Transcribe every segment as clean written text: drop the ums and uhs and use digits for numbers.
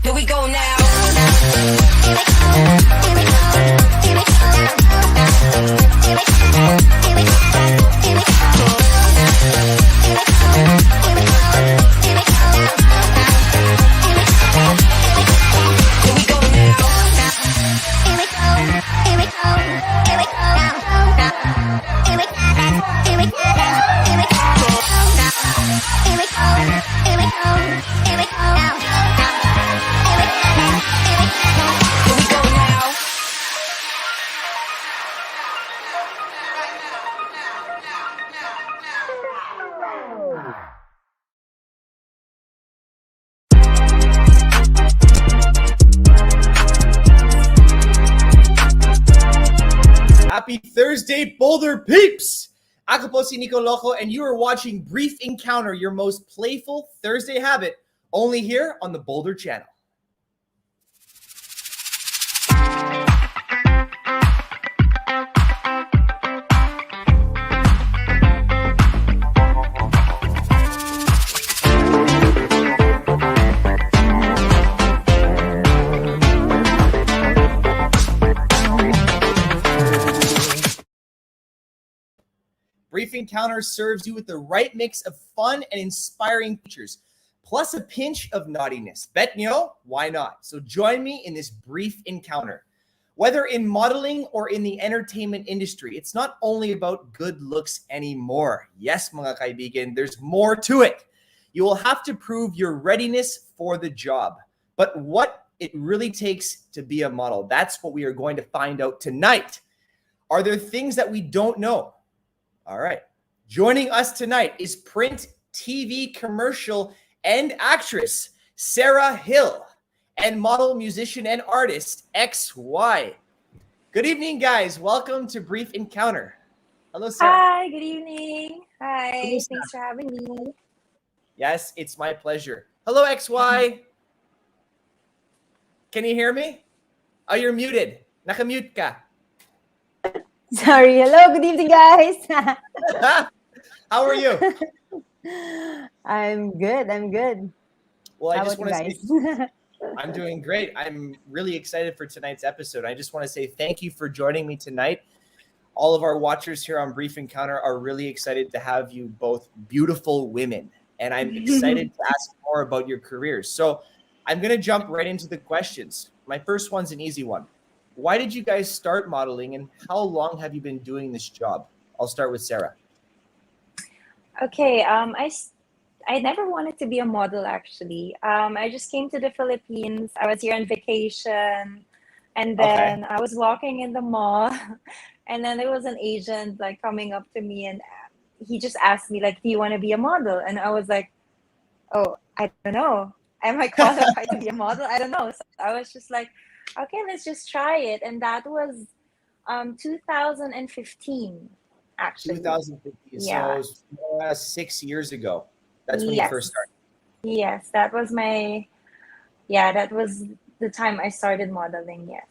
Here we go now. Happy Thursday, Boulder peeps! Ako po si Nico Loco, and you are watching Brief Encounter, your most playful Thursday habit, only here on the Boulder channel. Brief Encounter serves you with the right mix of fun and inspiring features, plus a pinch of naughtiness. Bet nyo, why not? So join me in this Brief Encounter. Whether in modeling or in the entertainment industry, it's not only about good looks anymore. Yes, mga kaibigan, there's more to it. You will have to prove your readiness for the job. But what it really takes to be a model, that's what we are going to find out tonight. Are there things that we don't know? All right. Joining us tonight is print, TV, commercial, and actress Sarah Hill, and model, musician, and artist XY. Good evening, guys. Welcome to Brief Encounter. Hello, Sarah. Hi, good evening. Hi, thanks for having me. Yes, it's my pleasure. Hello, XY. Can you hear me? Oh, you're muted. Nakamute ka. Sorry. Hello, good evening, guys. How are you? I'm good. Well, I How just about want to you guys? say I'm doing great. I'm really excited for tonight's episode. I just want to say thank you for joining me tonight. All of our watchers here on Brief Encounter are really excited to have you both beautiful women and I'm excited to ask more about your careers. So I'm going to jump right into the questions. My first one's an easy one. Why did you guys start modeling, and how long have you been doing this job? I'll start with Sarah. Okay, I never wanted to be a model actually. I just came to the Philippines. I was here on vacation, and Okay. then I was walking in the mall, and then there was an agent like coming up to me, and he just asked me like, "Do you want to be a model?" And I was like, "Oh, I don't know. Am I qualified to be a model? I don't know." So I was just like, "Okay, let's just try it." And that was 2015 actually. 2015. So it Yeah. was 6 years ago. That's when you first Yes. started. Yes, that was that was the time I started modeling. Yes.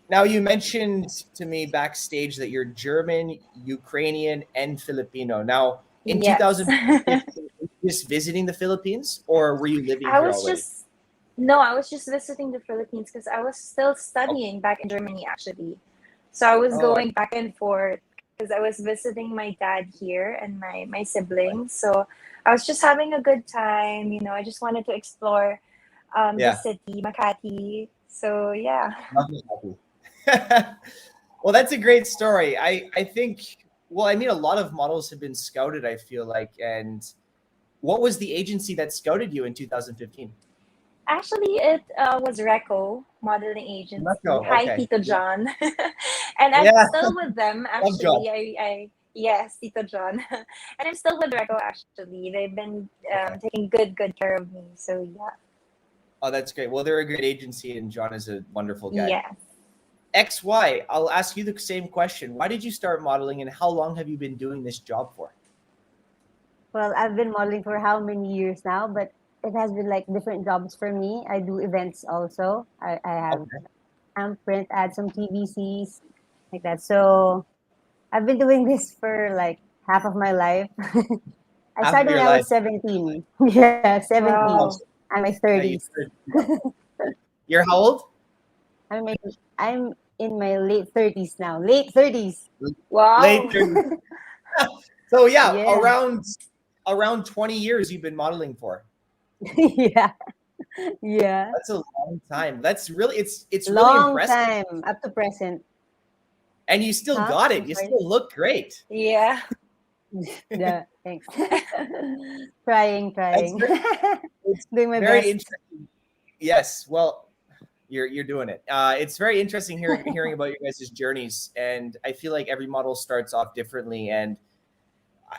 Now, you mentioned to me backstage that you're German, Ukrainian, and Filipino. Now, in Yes. 2015, were you just visiting the Philippines, or were you living I here was already? just No, I was just visiting the Philippines because I was still studying back in Germany actually. So I was Oh, going back and forth because I was visiting my dad here and my siblings. So I was just having a good time, I just wanted to explore the yeah. city, Makati. So yeah. Lovely, lovely. Well, that's a great story. I think, well, I mean, a lot of models have been scouted, I feel like. And what was the agency that scouted you in 2015? Actually, it was Reco Modeling Let's Agency. go. Hi, Okay. Tito Yeah. John. And I'm Yeah. still with them, Love John. actually. Yes, Tito John. And I'm still with Reco, actually. They've been Okay. taking good care of me. So, yeah. Oh, that's great. Well, they're a great agency, and John is a wonderful guy. Yes. XY, I'll ask you the same question. Why did you start modeling, and how long have you been doing this job for? Well, I've been modeling for how many years now, but it has been like different jobs for me. I do events also. I have Okay. print ads, some TVCs, like that. So I've been doing this for like half of my life. I Half of started when your I life. was 17. Yeah, 17. Wow. I'm in my Now you 30s. you're how old? I'm in I'm in my late 30s now. Late 30s. Late Wow. 30s. So yeah, Yeah. around 20 years you've been modeling for. Yeah. Yeah. That's a long time. That's really it's really Long impressive. time up to present. And you still Huh? got it. I'm You sorry. still look great. Yeah. Yeah, thanks. Trying, That's trying. it's Doing my very best. interesting. Yes, well, you're doing it. It's very interesting hearing about your guys' journeys, and I feel like every model starts off differently. And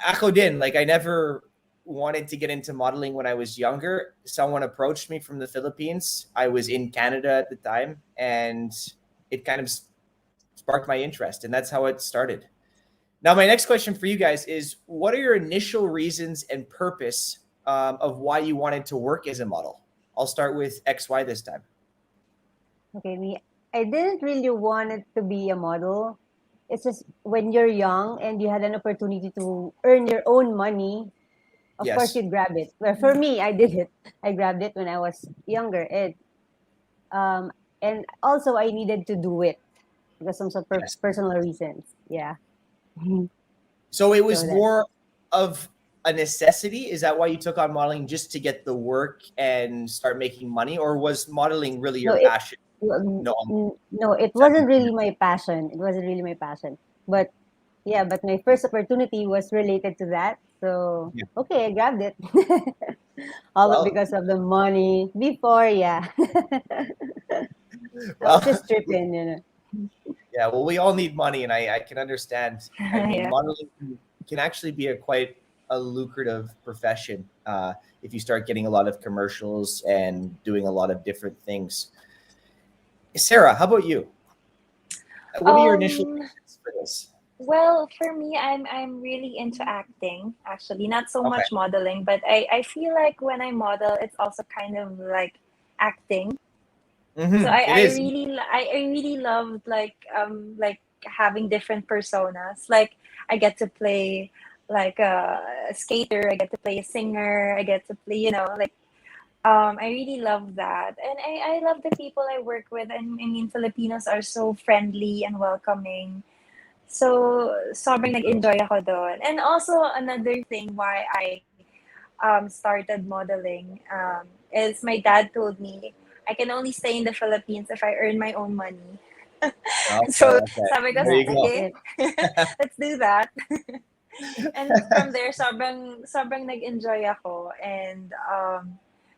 ako din, like I never wanted to get into modeling when I was younger. Someone approached me from the Philippines. I was in Canada at the time, and it kind of sparked my interest, and that's how it started. Now, my next question for you guys is: what are your initial reasons and purpose of why you wanted to work as a model? I'll start with XY this time. Okay, I didn't really want it to be a model. It's just when you're young and you had an opportunity to earn your own money, of course Yes. you'd grab it. Well, for me, I did it. I grabbed it when I was younger. Um, and also I needed to do it because of some Yes. personal reasons. Yeah. So it was So that. more of a necessity. Is that why you took on modeling, just to get the work and start making money, or was modeling really No, your passion? No. no, it wasn't really my passion. It wasn't really my passion. But yeah, but my first opportunity was related to that. So Yeah. okay, I grabbed it. All Well, because of the money. Before, yeah. I was well, just tripping. yeah. Well, we all need money, and I can understand. I mean, Yeah. modeling can actually be a quite a lucrative profession if you start getting a lot of commercials and doing a lot of different things. Sarah, how about you? What are your initial Um, reasons for this? well, for me, I'm really into acting, actually. Not so Okay. much modeling, but I feel like when I model, it's also kind of like acting. So It I is. really I really love like having different personas. Like I get to play like a skater, I get to play a singer, I get to play, like I really love that. And I love the people I work with. And I mean Filipinos are so friendly and welcoming. So sobrang nag-enjoy ako doon. And also another thing why started modeling is my dad told me I can only stay in the Philippines if I earn my own money. Okay, So okay. sabi ko, There Yeah, you that's go. sige, it. let's do that. And from there, sobrang nag-enjoy ako. And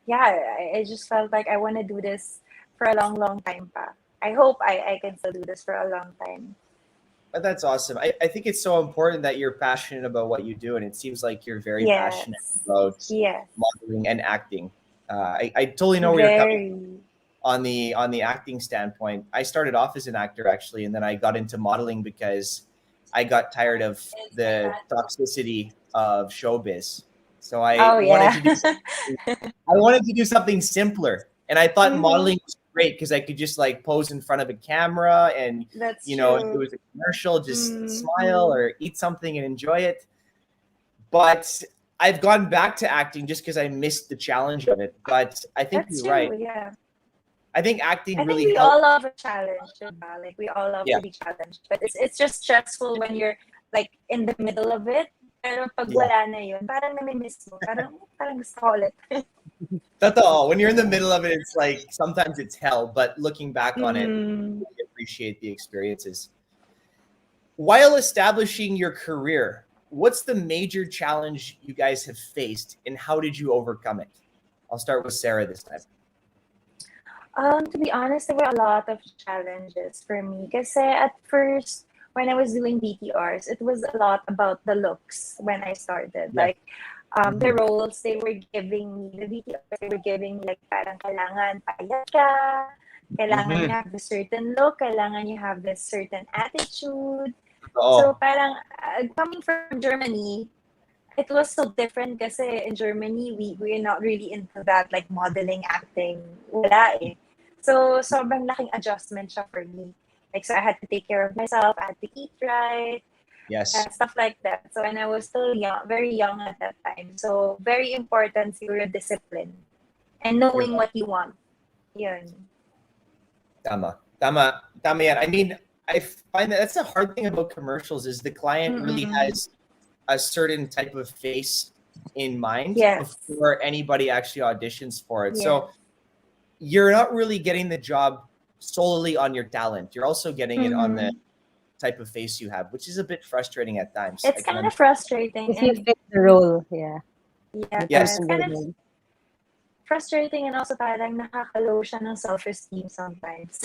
yeah, I just felt like I want to do this for a long, long time pa. I hope I can still do this for a long time. But that's awesome. I think it's so important that you're passionate about what you do, and it seems like you're very passionate Yes. about Yes. modeling and acting. I totally know where you're coming Very. on the acting standpoint. I started off as an actor actually, and then I got into modeling because I got tired of the toxicity of showbiz. So Oh, yeah. I wanted to do something simpler, and I thought Hmm. modeling was great because I could just like pose in front of a camera, and That's if it true. was a commercial, just smile Hmm. or eat something and enjoy it. But I've gone back to acting just because I missed the challenge of it. But I think That's you're right. true, yeah. I think acting I think really we helped. all love a challenge, diba? Like we all love Yeah, to be challenged. But it's just stressful when you're like in the middle of it. Pero pag yeah. wala na yun, parang nami-miss mo. Parang gusto ko ulit. That's all. When you're in the middle of it, it's like sometimes it's hell, but looking back on it, Mm. you appreciate the experiences. While establishing your career, what's the major challenge you guys have faced and how did you overcome it? I'll start with Sarah this time. To be honest, there were a lot of challenges for me. Kasi at first, when I was doing BTRs, it was a lot about the looks when I started. Yeah. Like, the roles they were giving me, the BTRs they were giving me, like parang kailangan payat ka, kailangan Mm-hmm. you have this certain look, kailangan you have this certain attitude. So Oh, parang coming from Germany, it was so different kasi in Germany, we're not really into that, like modeling, acting, wala eh. So, sobrang laking adjustment siya for me. Like, so I had to take care of myself, I had to eat right, yes. stuff like that. So, and I was still young, very young at that time. So, very important your discipline and You're knowing right. what you want. Yun. Tama. Tama. Tama yan. I mean, I find that that's the hard thing about commercials is the client really Mm-mm. has a certain type of face in mind Yes. before anybody actually auditions for it. Yes. So you're not really getting the job solely on your talent. You're also getting it on the Mm-hmm. type of face you have, which is a bit frustrating at times. I It's can kind of understand. frustrating If you and fit the role, yeah, yeah, depends Yes. it's on the kind of role. frustrating and also parang nakakalow siya ng self-esteem sometimes.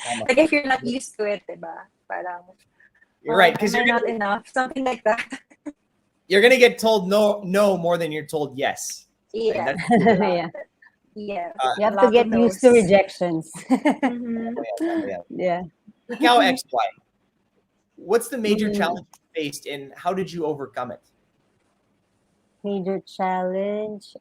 Tama. Like if you're not used to it, diba? Parang, You're right, am because I not enough? Something like that. you're gonna get told no more than you're told yes. And Yeah, that's a lot. Yeah, Yes, uh, you a have to lot of get used to no's. rejections. Mm-hmm. tama yan. Yeah. Ikaw, XY, what's the major Mm, challenge you faced and how did you overcome it? major challenge.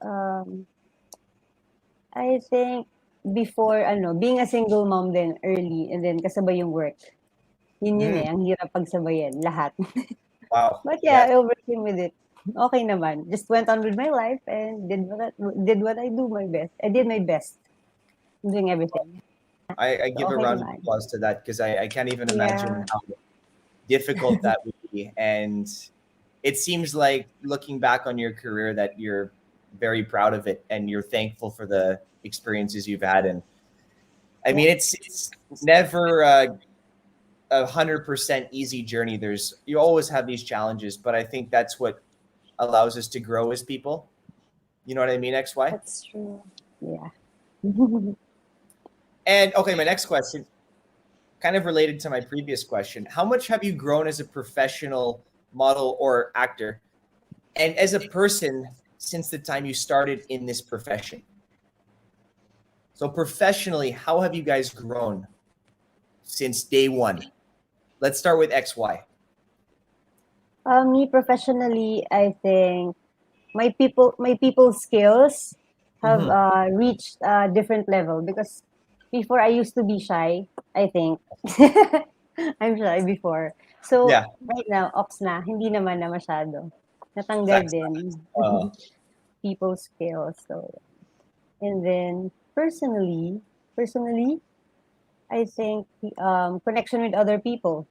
I think before being a single mom then early and then kasabay yung work. Yun Mm, eh, ang hirap pagsabayan lahat. wow. But Yes. yeah, I overcame with it. Okay naman. Just went on with my life and did what I do my best. I did my best in doing everything. I So give a okay round of naman. applause to that because I can't even imagine Yeah. how difficult that would be. And it seems like looking back on your career that you're very proud of it and you're thankful for the experiences you've had. And I Yeah. mean, it's never 100% easy journey. You always have these challenges, but I think that's what allows us to grow as people. You know what I mean, XY? That's true. Yeah. And okay, my next question, kind of related to my previous question. How much have you grown as a professional model or actor and as a person since the time you started in this profession? So professionally, how have you guys grown since day one? Let's start with XY. Me professionally, I think my people skills have Mm-hmm. reached a different level because before I used to be shy, I think. I'm shy before. So Yeah, right now, ops na, hindi naman na masyado. Natanggal facts. din. Uh, People skills. So, and then personally, I think connection with other people.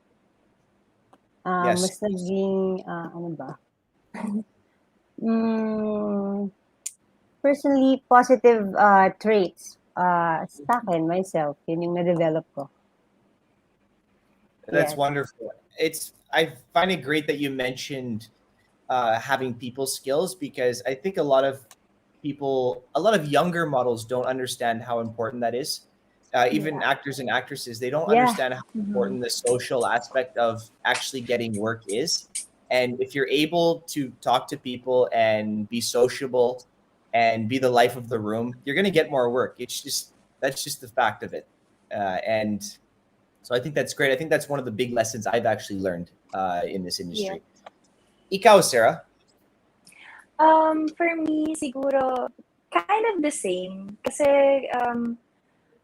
yes. Mas naging, ano ba? Mm, personally, positive traits sa akin, myself, yun yung na-develop ko. That's Yes. wonderful. I find it great that you mentioned having people skills, because I think a lot of younger models don't understand how important that is. Even Yeah. actors and actresses, they don't Yeah. understand how Mm-hmm. important the social aspect of actually getting work is. And if you're able to talk to people and be sociable and be the life of the room, you're going to get more work. That's just the fact of it. And so I think that's great. I think that's one of the big lessons I've actually learned in this Yeah. industry. Ikaw, Sarah. For me, siguro, kind of the same. Kasi,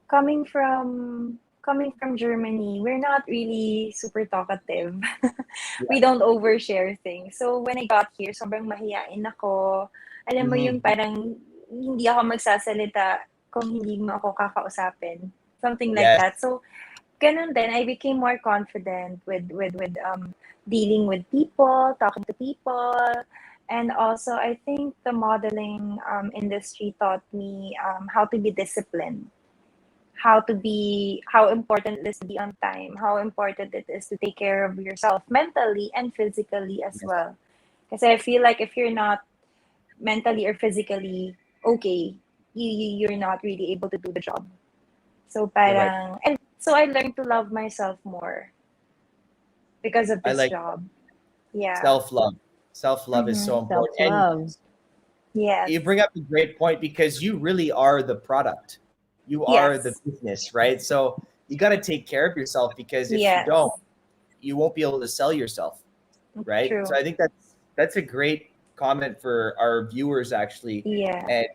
coming from Germany, we're not really super talkative. Yeah. We don't overshare things. So when I got here, sobrang mahiyain ako. Alam mo yung Mhm. parang hindi ako magsasalita kung hindi mo ako kakausapin. Something like Yes. that. So ganun din, I became more confident with dealing with people, talking to people. And also, I think the modeling industry taught me how to be disciplined, how important it is to be on time, how important it is to take care of yourself mentally and physically as Yes. well. Because I feel like if you're not mentally or physically okay, you're not really able to do the job. So You're right. parang, and so I learned to love myself more because of I this like job. Yeah. self-love. Self-love is so Mm-hmm. important. And Self-love. Yes. you bring up a great point, because you really are the product. You are the Yes. business, right? So you got to take care of yourself, because if you don't, Yes. you won't be able to sell yourself, right? So True. I think that's a great comment for our viewers, actually, Yeah. and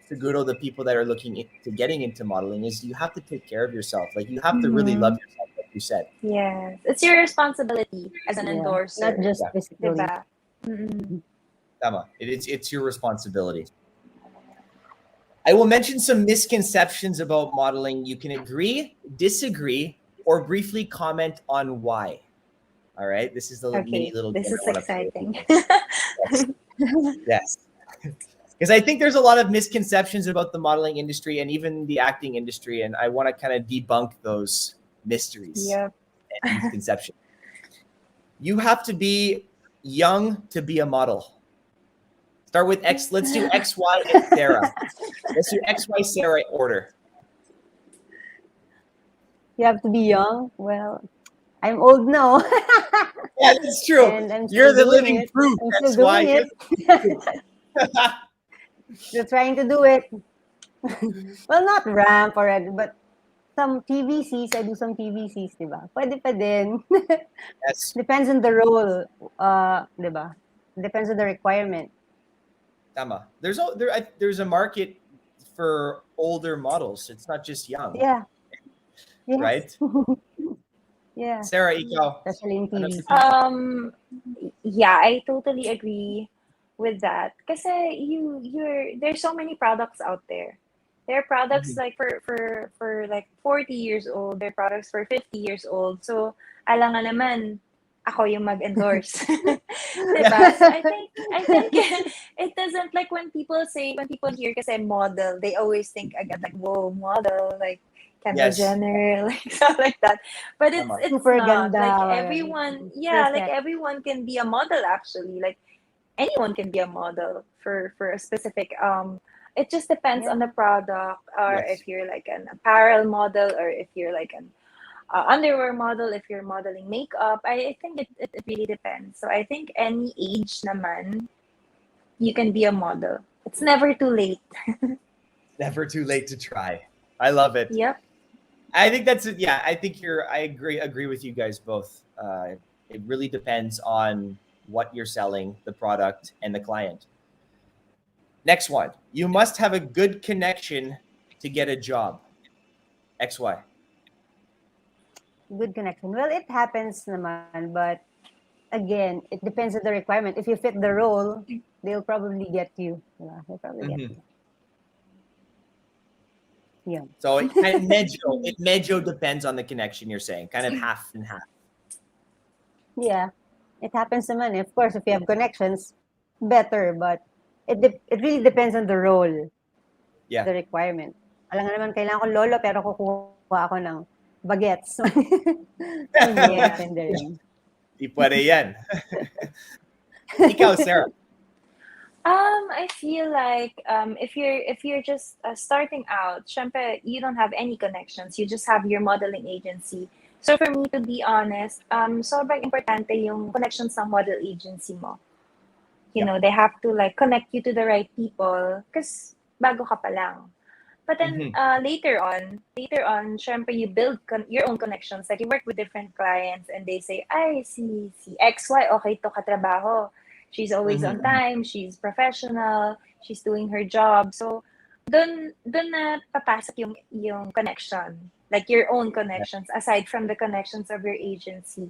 to good all the people that are looking into getting into modeling, is you have to take care of yourself. Like, you have to really love Mm-hmm. yourself, like you said. Yes. It's your responsibility as an Yeah. Not endorser, just Yeah, physically. diba? Mm-mm. tama. It's your responsibility. I will mention some misconceptions about modeling. You can agree, disagree, or briefly comment on why. All right. This is the mini Okay. little This game is I want to play with you exciting. guys. Yes. Yes. Because I think there's a lot of misconceptions about the modeling industry and even the acting industry, and I want to kind of debunk those mysteries Yep. and misconceptions. You have to be young to be a model. Start with X. Let's do X, Y, and Sarah. Let's do X, Y, Sarah order. You have to be young. Well, I'm old now. Yeah, that's true. And I'm You're still the doing living it. proof. I'm still That's why doing you're it. the Still trying to do it. Well, not ramp already, but some TVCs. I do some TVCs, di ba? Pwede pa din. Yes, Depends on the role, di ba? Depends on the requirement. tama. There's a market for older models. It's not just young, Yeah. Yes. right? Yeah. Sarah, ikaw. Especially in Ano TVC. Yeah, I totally agree with that. Kasi there's so many products out there. There are products Mhm. like for like 40 years old, there are products for 50 years old. So, alangan naman ako yung mag-endorse. 'Di ba? So I think it doesn't, like when people hear kasi model, they always think agad like, whoa, model, like Kendall Yes, Jenner, like stuff like that. But it's tama. it's Super not. Like ganda. everyone, yeah, like Perfect. everyone can be a model actually. Like anyone can be a model for a specific it just depends Yeah. on the product, or Yes. if you're like an apparel model, or if you're like an underwear model, if you're modeling makeup. I think it really depends. So I think any age naman, you can be a model. It's never too late. Never too late to try. I love it. Yep. I think that's it. Yeah, I think I agree with you guys both. It really depends on what you're selling, the product, and the client. Next one. You must have a good connection to get a job. XY. Good connection. Well, it happens naman, but again, it depends on the requirement. If you fit the role, they'll probably get you. Yeah, they'll probably get Mhm. you. Yeah. So it medyo depends on the connection you're saying, kind of half and half. Yeah. It happens naman. Of course, if you have connections, better, but it really depends on the role, Yeah. the requirement. Alam nga naman, kailangan ko lolo, pero kukuha ako ng bagets. Yun, no, Yeah. depende rin. Di pwede yan. Ikaw, Sarah. I feel like if you're just starting out, syempre, you don't have any connections. You just have your modeling agency. So for me, to be honest, sobrang importante yung connections ng model agency mo. You Yeah. know, they have to like connect you to the right people because bago ka pa lang. But then Mhm. later on, syempre you build your own connections. Like you work with different clients and they say, ay, si XY, okay to katrabaho. She's always on Mhm. time, she's professional, she's doing her job. So, dun na papasok yung connection. Like your own connections, aside from the connections of your agency.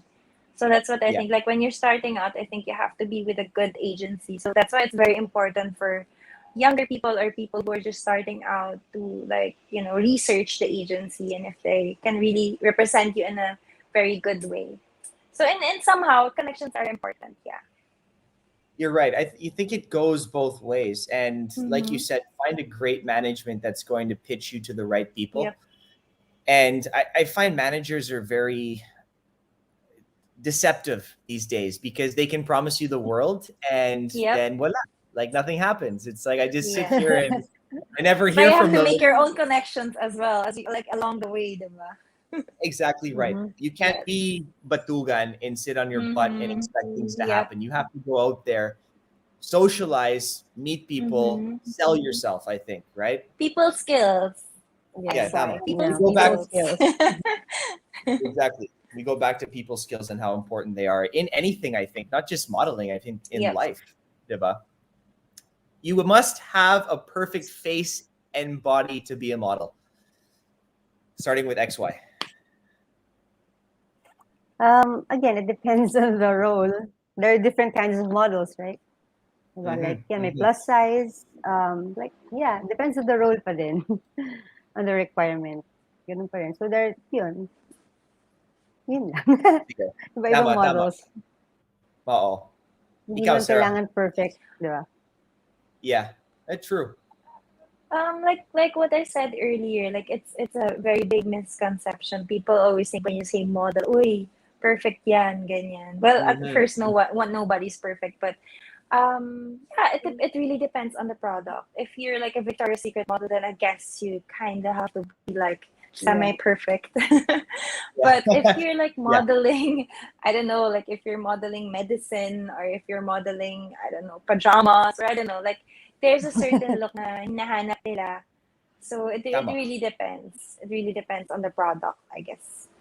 So that's what I Yeah. think. Like when you're starting out, I think you have to be with a good agency. So that's why it's very important for younger people or people who are just starting out to like, you know, research the agency and if they can really represent you in a very good way. So and somehow connections are important. Yeah. You're right. You think it goes both ways. And like you Mm-hmm. said, find a great management that's going to pitch you to the right people. Yep. And I find managers are very deceptive these days because they can promise you the world and Yep. then voila, like nothing happens. It's like I just sit Yeah. here and I never But hear you have from to them. make your own connections as well as you, like along the way, diba? Exactly right. Mhm. You can't Yes. be batugan and sit on your butt and Mm-hmm. expect things to Yep. happen. You have to go out there, socialize, meet people, Mm-hmm. sell yourself, I think, right? People skills. Yeah, Yes. tama. XY. We People's Yeah, go back people skills. skills. exactly. We go back to people skills and how important they are in anything, I think, not just modeling, I think in Yep. life, diba? You must have a perfect face and body to be a model. Starting with XY. Again, it depends on the role. There are different kinds of models, right? Diba? Mm-hmm, Like, yan, may mm-hmm. plus size. Like, yeah, depends on the role pa din. On the requirement. Ganun pa rin. So, there, yun lang. Sige. Iba-ibang Tama, tama. models. Oo. Hindi Ikaw, naman Sarah. kailangan perfect, di ba? Yeah, that's true. Like what I said earlier, like it's a very big misconception. People always think when you say model, uy, perfect yan, ganyan. Well, at Mm-hmm. first, nobody's perfect, but yeah, it really depends on the product. If you're like a Victoria's Secret model, then I guess you kind of have to be like Yeah. semi-perfect. Yeah. But if you're like Yeah. modeling, I don't know, like if you're modeling medicine or if you're modeling, I don't know, pajamas or I don't know, like there's a certain look na hinahanap nila. So it Tama. really depends. It really depends on the product, I guess.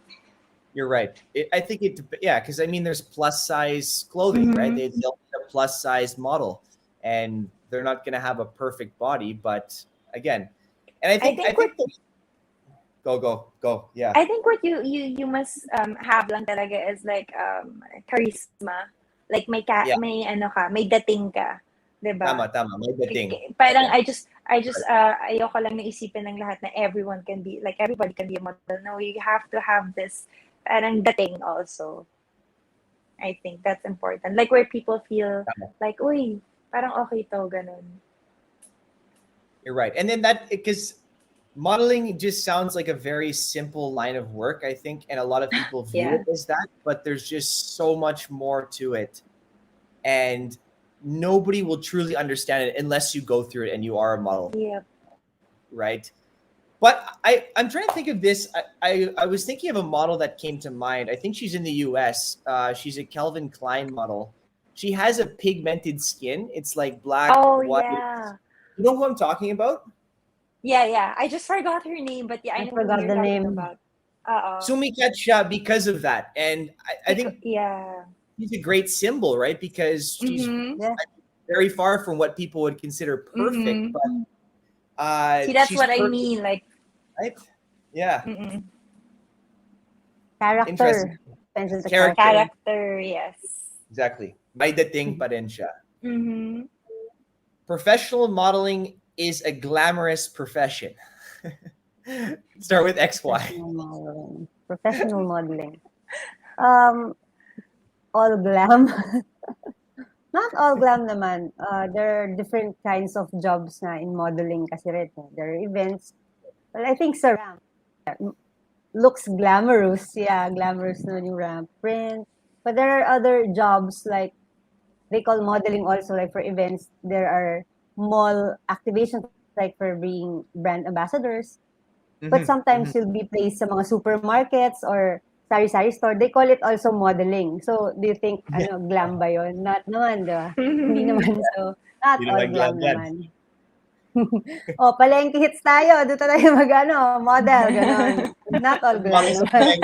You're right. I think yeah, because I mean, there's plus size clothing, right? Mm-hmm. They'll need a plus size model, and they're not going to have a perfect body, but again, and I I think what think go, yeah, I think what you must have lang talaga is like charisma. Like yeah, may ano ka, may dating ka, 'di ba? tama, may dating. Parang Okay, I just ayoko lang naisipin ng lahat na everyone can be like everybody can be a model. No, you have to have this parang dating also. I think that's important. Like where people feel tama. like, uy, parang okay to, ganun. You're right, and then that because modeling just sounds like a very simple line of work, I think, and a lot of people view Yeah. it as that, but there's just so much more to it, and nobody will truly understand it unless you go through it and you are a model, Yep. right? But I'm trying to think of this. I was thinking of a model that came to mind. I think she's in the U.S. She's a Calvin Klein model. She has a pigmented skin. It's like black, Oh white. yeah. You know who I'm talking about? Yeah. I just forgot her name, but yeah, I I know who forgot you're the talking name. about. Uh-oh. Sumikat siya because of that, and I think Yeah. she's a great symbol, right? Because she's Mm-hmm. Yeah. very far from what people would consider perfect, Mm-hmm. but See, that's she's what I perfect, mean. Like, right? Yeah, mm-mm. interesting Character. Depends on the character. character. Character, yes. Exactly. May dating pa rin siya. Mm-hmm. Professional modeling is a glamorous profession. Start with XY. Professional modeling. Professional modeling. Um, all glam. Not all glam naman. There are different kinds of jobs na in modeling kasi rin. There are events. Well, I think sa ramp, looks glamorous. Yeah, glamorous naman yung ramp print. But there are other jobs like they call modeling also like for events. There are mall activations like for being brand ambassadors. But sometimes you'll be placed sa mga supermarkets or sari-sari store. They call it also modeling. So, do you think, glam ba yun? Not naman, di ba? Hindi naman. So, not Hindi all naman glam glam yan. naman. Oh, palengke hits tayo. Doon tayo model, ganon. Not all glam Models of naman.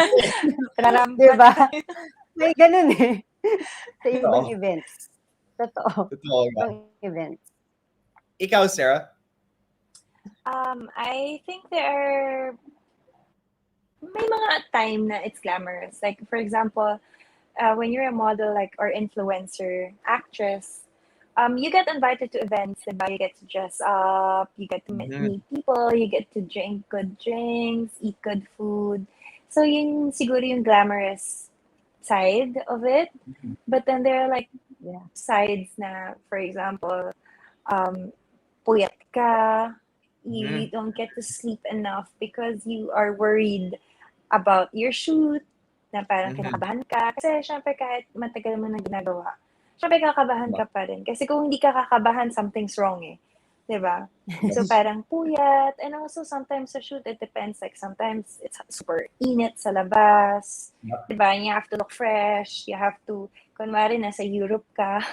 Rarampa Di ba? tayo. May ganun eh. Sa ibang Oo. events. Totoo. Totoo nga. Ibang events. Ikaw, Sarah? I think there are may mga time na it's glamorous. Like for example, when you're a model like or influencer, actress, you get invited to events, diba? You get to dress up, you get to meet people, you get to drink good drinks, eat good food. So yun siguro yung glamorous side of it. But then there are like Yeah. sides na, for example, um, puyat ka, you don't get to sleep enough because you are worried about your shoot, na parang kinakabahan ka. Kasi syempre kahit matagal mo na ginagawa, syempre kakabahan ka pa rin. Kasi kung hindi ka kakabahan, something's wrong eh. Diba? So parang puyat. And also sometimes sa shoot, it depends. Like sometimes it's super init sa labas. Diba? And you have to look fresh. You have to, kunwari nasa Europe ka.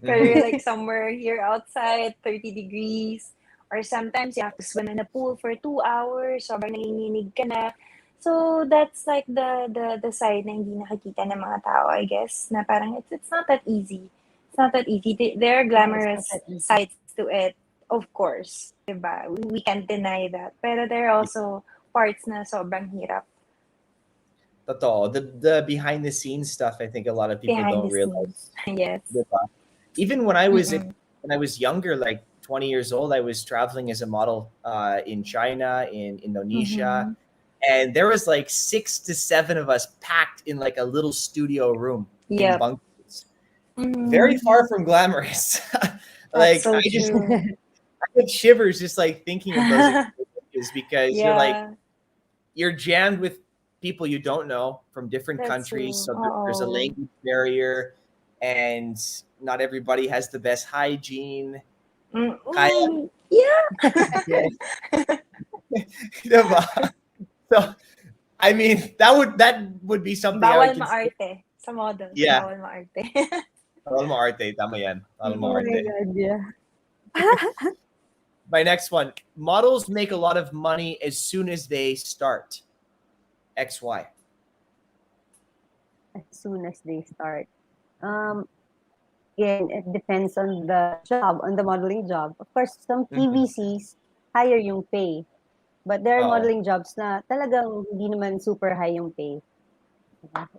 Pero you're like somewhere here outside, 30 degrees. Or sometimes you have to swim in a pool for 2 hours. Sobrang nanginginig ka na. So that's like the side na hindi nakikita ng mga tao, I guess. Na parang it's not that easy. It's not that easy. There are glamorous sides to it, of course. Diba? We can't deny that. Pero there are also parts na sobrang hirap. Totoo. The behind the scenes stuff, I think a lot of people Behind don't the realize. scenes. Yes. Diba? Even when I was younger, like 20 years old, I was traveling as a model in China, in Indonesia. And there was like 6 to 7 of us packed in like a little studio room in bunkers. Very far from glamorous. Like so I get shivers just like thinking of those experiences because you're jammed with people you don't know from different countries. So there's a language barrier and not everybody has the best hygiene. So I mean that would be something I would consider. Maarte sa model. Yeah. Bawal maarte. Bawal maarte, tama yan. Bawal maarte. Oh my God, yeah. My next one. Models make a lot of money as soon as they start. XY. As soon as they start. Again, it depends on the job, on the modeling job. Of course, some TVCs, higher yung pay. But there are modeling jobs na talagang hindi naman super high yung pay.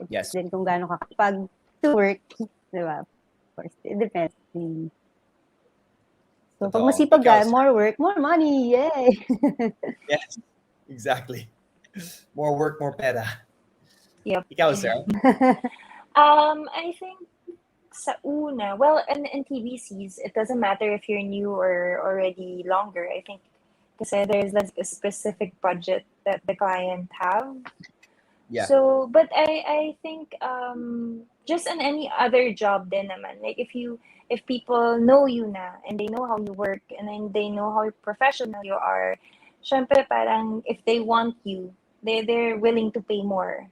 Yes. Then kung gaano ka kapag to work, diba? Of course, it depends. So pag masipag ka, more work, more money, yay! Yes, exactly. More work, more pera. Yep. Ikaw, Sarah? I think sa una, well, in TVCs, it doesn't matter if you're new or already longer. I think kasi there's like a specific budget that the client have. Yeah. So, but I think just in any other job din naman, like if people know you na and they know how you work and then they know how professional you are, syempre parang if they want you, they're willing to pay more.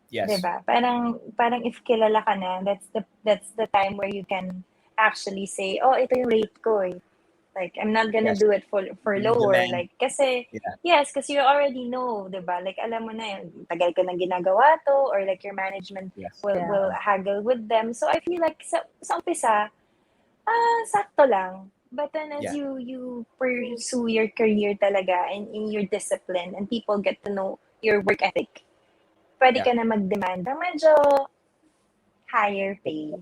Yes. Diba? Parang if kilala ka na, that's the time where you can actually say, oh, ito yung rate ko eh. Like, I'm not gonna do it for lower. Demand. Like, kasi, yes, kasi you already know, diba? Like, alam mo na yun, tagal ka nang ginagawa to, or like your management will haggle with them. So, I feel like sa umpisa, sakto lang. But then as you pursue your career talaga and in your discipline and people get to know your work ethic, pwede ka na mag-demand ng medyo higher pay.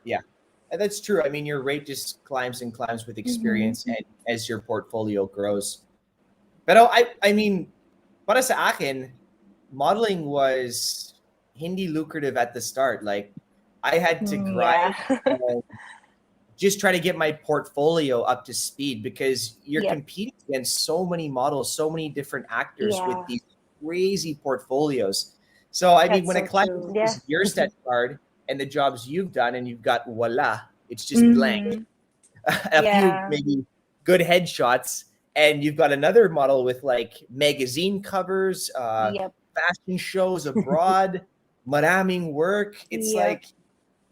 Yeah. And that's true. I mean, your rate just climbs and climbs with experience and as your portfolio grows. Pero I mean, para sa akin, modeling was hindi lucrative at the start. Like, I had to grind Yeah. and just try to get my portfolio up to speed because you're Yep. competing against so many models, so many different actors with Yeah. these crazy portfolios. So I mean, That's when a so client true. Yeah. sees your set card and the jobs you've done, and you've got voila, it's just blank. Mm-hmm. A few Yeah. maybe good headshots, and you've got another model with like magazine covers, Yep. fashion shows abroad, maraming work. It's Yep. like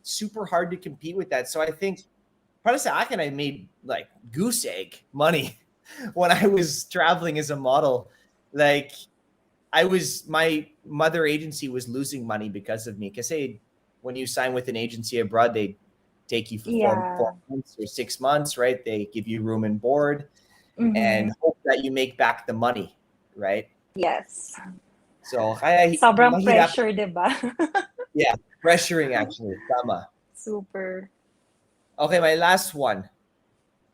super hard to compete with that. So I think para sa akin, I made like goose egg money when I was traveling as a model. Like my mother agency was losing money because of me. Kasi when you sign with an agency abroad, they take you for four, Yeah. 4 months or 6 months, right? They give you room and board Mm-hmm. and hope that you make back the money, right? Yes. So kaya Sobrang mahirap, pressure, diba? yeah, pressuring actually. Tama. Super. Okay, my last one.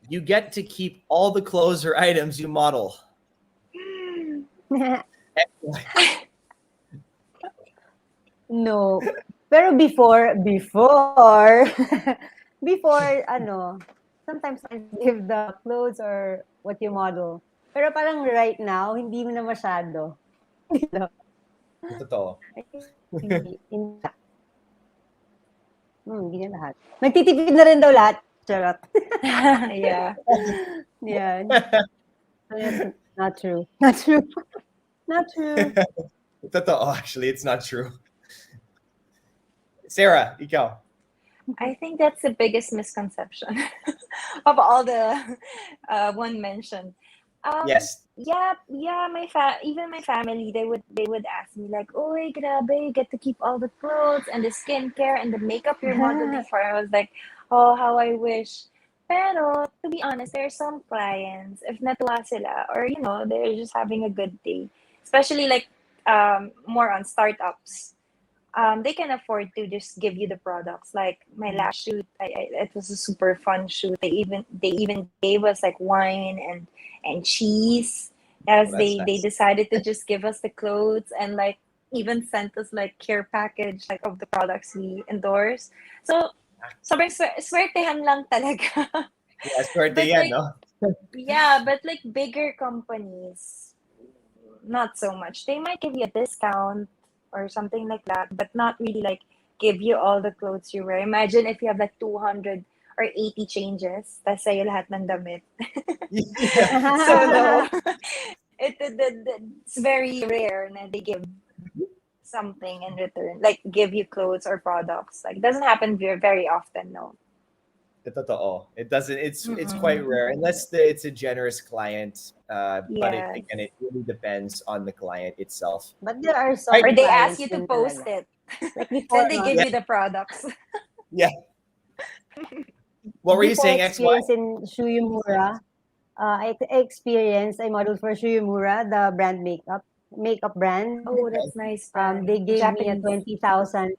You get to keep all the clothes or items you model. No. Pero before, before, sometimes I give the clothes or what you model. Pero parang right now, hindi mo na masyado. Totoo. I think hindi na. Hindi na lahat. Nagtitipid na rin daw lahat. Charot. Yeah. Yeah. That's not true. Not true. Not true. Totoo, actually, it's not true. Sarah, ikaw. I think that's the biggest misconception of all the one mentioned. Yes. Yeah, even my family, they would ask me like, "Oh, grabe, you get to keep all the clothes and the skincare and the makeup you're modeling for." I was like, "Oh, how I wish." Pero to be honest, there are some clients, if natuwa sila, or they're just having a good day, especially like more on startups. They can afford to just give you the products. Like my last shoot, it was a super fun shoot. They even gave us like wine and cheese, Oh, as that's they nice. decided to just give us the clothes, and like even sent us like care package like of the products we endorse. So sobrang swertehan lang talaga. Yeah, swerte But yan, like, no? yeah, but like bigger companies, not so much. They might give you a discount or something like that, but not really like give you all the clothes you wear. Imagine if you have like 200 or 80 changes, tas sa'yo lahat ng damit. Yeah. So no, it's very rare na they give something in return, like give you clothes or products. Like it doesn't happen very often, no. Totoo. It doesn't. It's quite Mm-mm. rare unless it's a generous client. But Yes. again, it really depends on the client itself. But there are Right? Or some they ask clients you to din post talaga. it. Like before, Then they no? give Yeah. you the products. Yeah. What were you Before saying, XY? experience in Shuyumura, I modeled for Shuyumura, the makeup brand. Oh, that's nice They brand. gave me a Japanese. 20,000,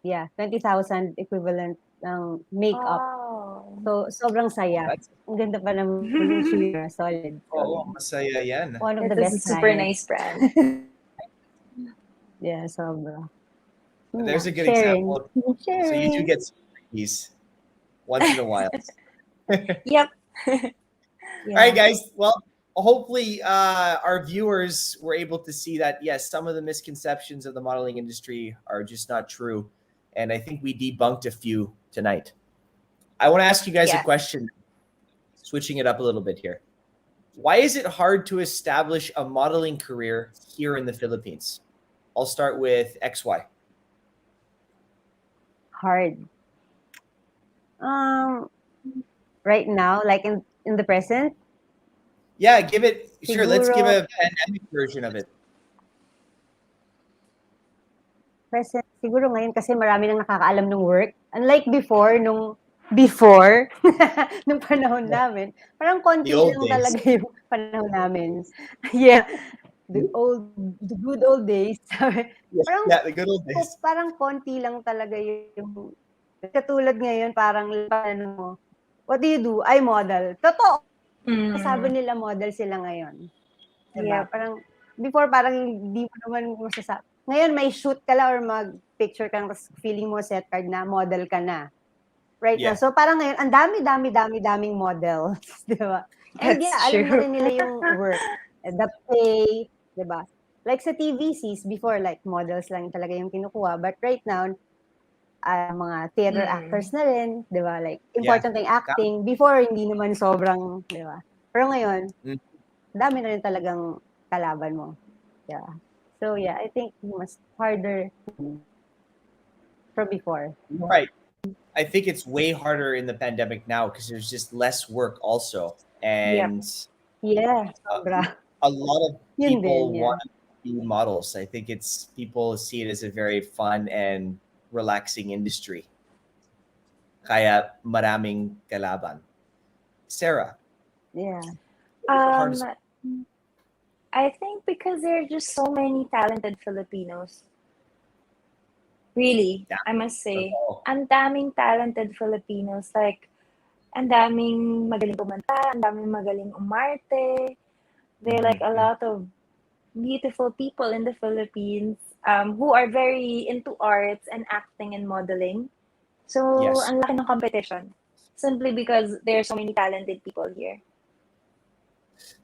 20,000 equivalent ng makeup. Oh. So, sobrang saya. That's Ang ganda pa naman ng Shuyumura, solid, oh, solid. masaya yan. One of It the is a best super clients. nice brand. Yeah, sobra. There's a good Sharing. example. So you do Sharing. get these once in a while. Yep. All right, Yeah. guys. Well, hopefully, our viewers were able to see that yes, some of the misconceptions of the modeling industry are just not true, and I think we debunked a few tonight. I want to ask you guys a Yeah. question, switching it up a little bit here. Why is it hard to establish a modeling career here in the Philippines? I'll start with XY. Hard. Right now, like in the present, Yeah, give it. Sure, let's give siguro a pandemic version of it. siguro ngayon kasi marami nang nakakaalam ng work. Unlike before, nung panahon namin, parang The konti old lang days. talaga yung panahon namin. Yeah, the good old days. Parang Yeah, the good old days. parang konti lang talaga yung katulad ngayon, parang ano, what do you do? I model. Totoo. Sabi nila model sila ngayon. Diba? Yep. Parang before parang hindi mo naman masasabi. Ngayon, may shoot ka lang or mag-picture ka, tapos feeling mo set card na, model ka na. Right now. Yeah. So, parang ngayon, ang daming models. Di ba? And That's yeah, alam na true. rin nila yung work. The pay, di ba? Like sa TVCs, before, like, models lang talaga yung kinukuha. But right now, mga theater actors na rin, di ba? Like, important yung acting. Before, hindi naman sobrang, di ba? Pero ngayon, dami na rin talagang kalaban mo. Yeah. So, yeah, I think mas harder from before. Right. I think it's way harder in the pandemic now because there's just less work also. And Yeah, sobra. a lot of Yun people din, yeah. want to be models. I think it's people see it as a very fun and relaxing industry. Kaya maraming kalaban. Sarah, Yeah. Um, I think because there are just so many talented Filipinos. Really, I must say. Ang daming talented Filipinos. Like, ang daming magaling kumanta, ang daming magaling umarte. There are like a lot of beautiful people in the Philippines who are very into arts and acting and modeling. So, Yes. ang laki ng competition. Simply because there are so many talented people here.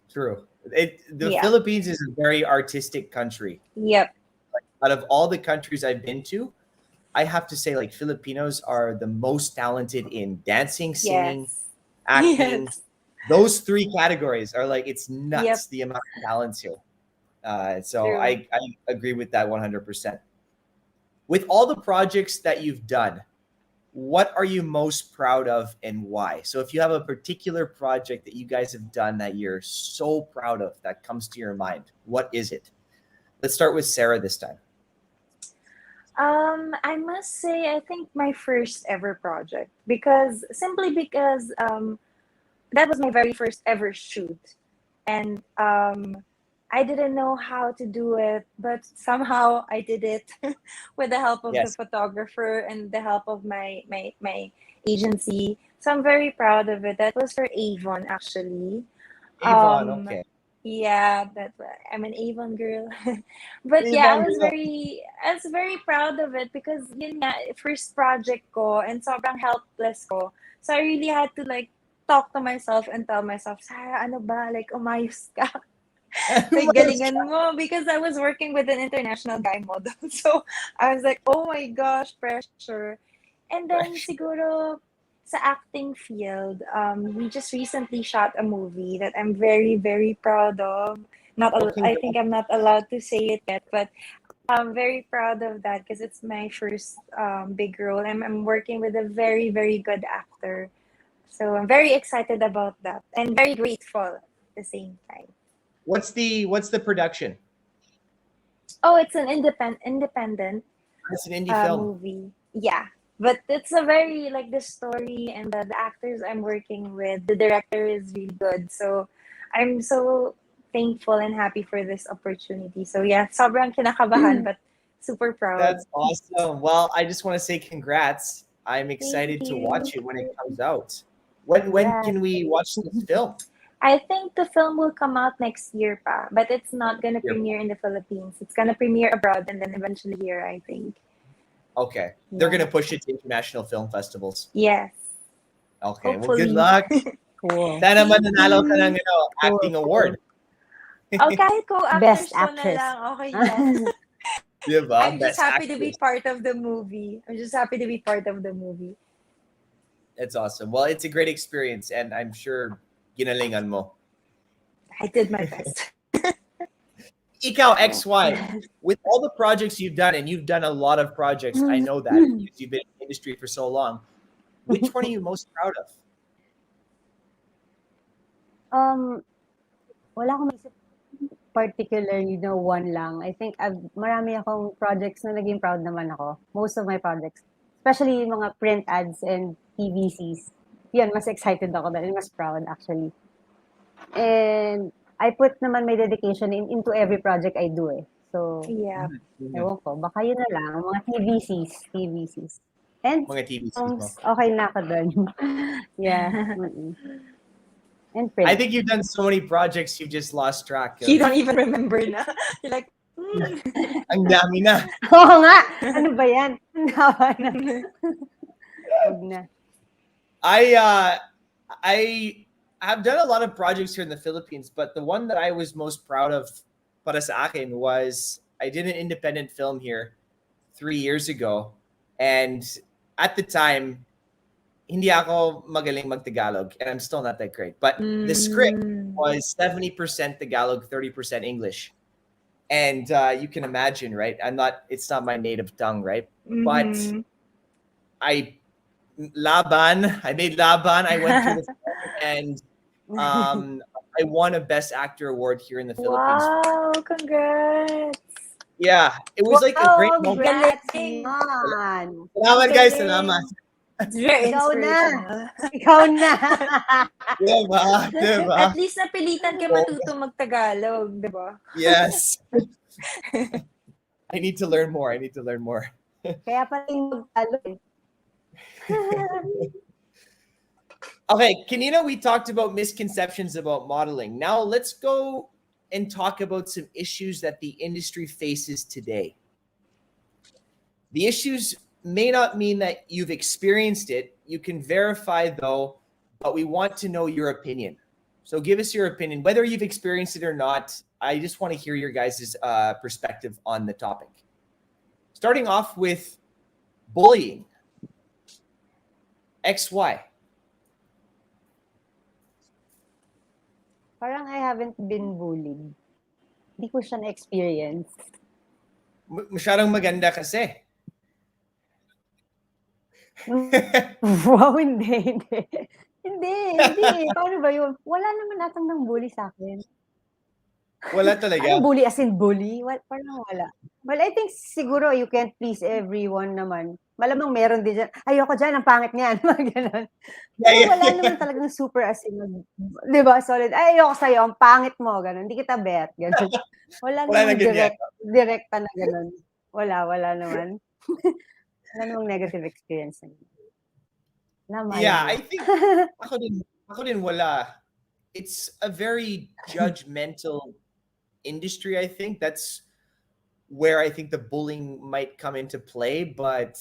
True. The Philippines is a very artistic country. Yep. Like, out of all the countries I've been to, I have to say, like, Filipinos are the most talented in dancing, singing, acting. Yes. Those three categories are like, it's nuts, Yep. the amount of talents here. So True. I agree with that 100%. With all the projects that you've done, what are you most proud of and why? So if you have a particular project that you guys have done that you're so proud of that comes to your mind, what is it? Let's start with Sarah this time. I must say, I think my first ever project, because that was my very first ever shoot, and I didn't know how to do it, but somehow I did it with the help of the photographer and the help of my agency. So I'm very proud of it. That was for Avon, actually. Avon, okay. Yeah, I'm an Avon girl. But yeah, I was very proud of it because yun nga, first project ko and sobrang helpless ko. So I really had to like talk to myself and tell myself, Sarah, ano ba? Like, umayos ka. Like, galingan mo. Because I was working with an international guy model. So I was like, oh my gosh, pressure. And then siguro sa acting field, we just recently shot a movie that I'm very, very proud of. I think I'm not allowed to say it yet, but I'm very proud of that because it's my first big role. I'm working with a very, very good actor. So I'm very excited about that and very grateful at the same time. What's the production? Oh, it's an independent. It's an indie film movie. Yeah. But it's a very, like, the story and the actors I'm working with, the director is really good. So I'm so thankful and happy for this opportunity. So yeah, sobrang kinakabahan, but super proud. That's awesome. Well, I just want to say congrats. I'm excited to watch it when it comes out. When can we watch this film? I think the film will come out next year pa, but it's not going to premiere in the Philippines. It's going to premiere abroad and then eventually here, I think. Okay. They're going to push it to international film festivals. Yes. Okay. Hopefully. Well, good luck. Cool. Sana mananalo ka ng acting award. Oh, kahit ko Best actress ko na actress. lang, okay lang. Diba? I'm just Best happy to be actress. part of the movie. That's awesome. Well, it's a great experience and I'm sure ginalingan mo. I did my best. Ikaw, XY, with all the projects you've done, and you've done a lot of projects, I know that because you've been in the industry for so long, which one are you most proud of? Wala akong isip particularly, one lang. I think marami akong projects na naging proud naman ako. Most of my projects. Especially yung mga print ads and TVCs. Yun, mas excited ako dahil mas proud actually. And I put naman my dedication into every project I do eh. So, Yeah. ewan ko, baka yun na lang. Mga TVCs. And Mga TVCs songs, mo. okay na ako dun. Yeah. And print. I think you've done so many projects, you've just lost track of. You don't even remember na. You're like, Ang dami na. Oo nga. Ano ba yan? Ang dami na. Huwag na. I have done a lot of projects here in the Philippines, but the one that I was most proud of para sa akin was I did an independent film here 3 years ago. And at the time, hindi ako magaling mag-Tagalog, and I'm still not that great. But the script was 70% Tagalog, 30% English. And you can imagine, right? It's not my native tongue, right? But I made laban. I went through the and I won a Best Actor award here in the Philippines. Wow, congrats. Yeah, it was like a great Wow, moment. congrats Galing. naman. Salamat guys, Galing. salamat. It's very Ikaw na. inspirational. Ikaw na. Diba? Diba? At least napilitan ka matuto mag-Tagalog, di ba? Yes. I need to learn more. Kaya pala yung magtalo eh. Okay, Kanina, we talked about misconceptions about modeling. Now let's go and talk about some issues that the industry faces today. The issues may not mean that you've experienced it. You can verify though, but we want to know your opinion. So give us your opinion, whether you've experienced it or not. I just want to hear your guys' perspective on the topic. Starting off with bullying. XY. Parang I haven't been bullied. Hindi ko siya na-experience. Masyadong maganda kasi. Wow, hindi. Hindi. Paano ba yun? Wala naman atang nang bully sa akin. Wala talaga. Ano bully as in bully? Parang wala. Well, I think siguro you can't please everyone naman. Malamang meron din dyan. Ayoko dyan, ang pangit niyan. Mga ganun. Pero wala naman talagang super as in, di ba, solid. Ay, ayoko sa'yo, ang pangit mo, ganun. Hindi kita bet, ganun. Wala namang direkta na ganun. Wala naman. Wala namang negative experience. Yeah, I think ako din wala. It's a very judgmental industry, I think. That's where I think the bullying might come into play, but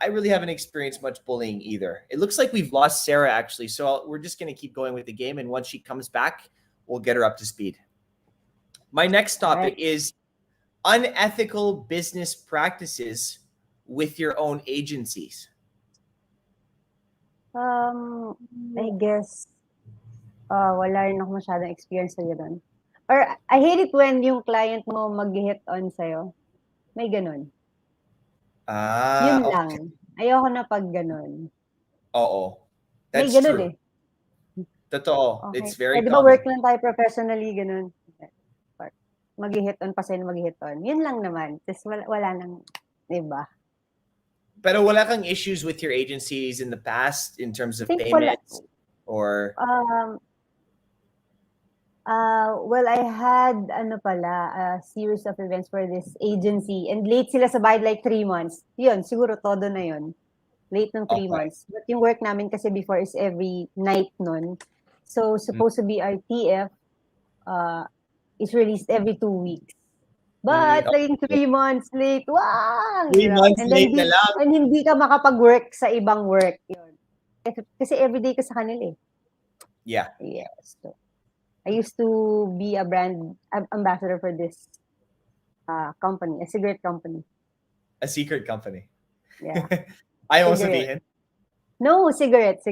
I really haven't experienced much bullying either. It looks like we've lost Sarah actually, so we're just going to keep going with the game, and once she comes back, we'll get her up to speed. My next topic is unethical business practices with your own agencies. I guess wala rin ako masyadong experience sa ganun. Or I hate it when yung client mo mag-hit on sa'yo. May ganun. Yun Okay. lang. Ayoko na pag ganun. Oo. May That's ganun true. Totoo. Okay. It's very Di ba common. work lang tayo professionally, ganun. Mag-hit on pa sa'yo, mag-hit on. Yun lang naman. Tapos wala nang, di ba? Pero wala kang issues with your agencies in the past in terms of payments or well, I had a series of events for this agency and late sila sa bayad like 3 months. Yun, siguro todo na yun. Late ng 3 months. But yung work namin kasi before is every night nun. So supposed to be our TF is released every 2 weeks. But like 3 months late. Wow! 3 months and late na lang. And hindi ka makapag-work sa ibang work. Yun. Kasi everyday ka sa kanila eh. Yeah. Yes. So, I used to be a brand ambassador for this company, a cigarette company. A secret company. Yeah. Ayaw mo sabihin? No, cigarette.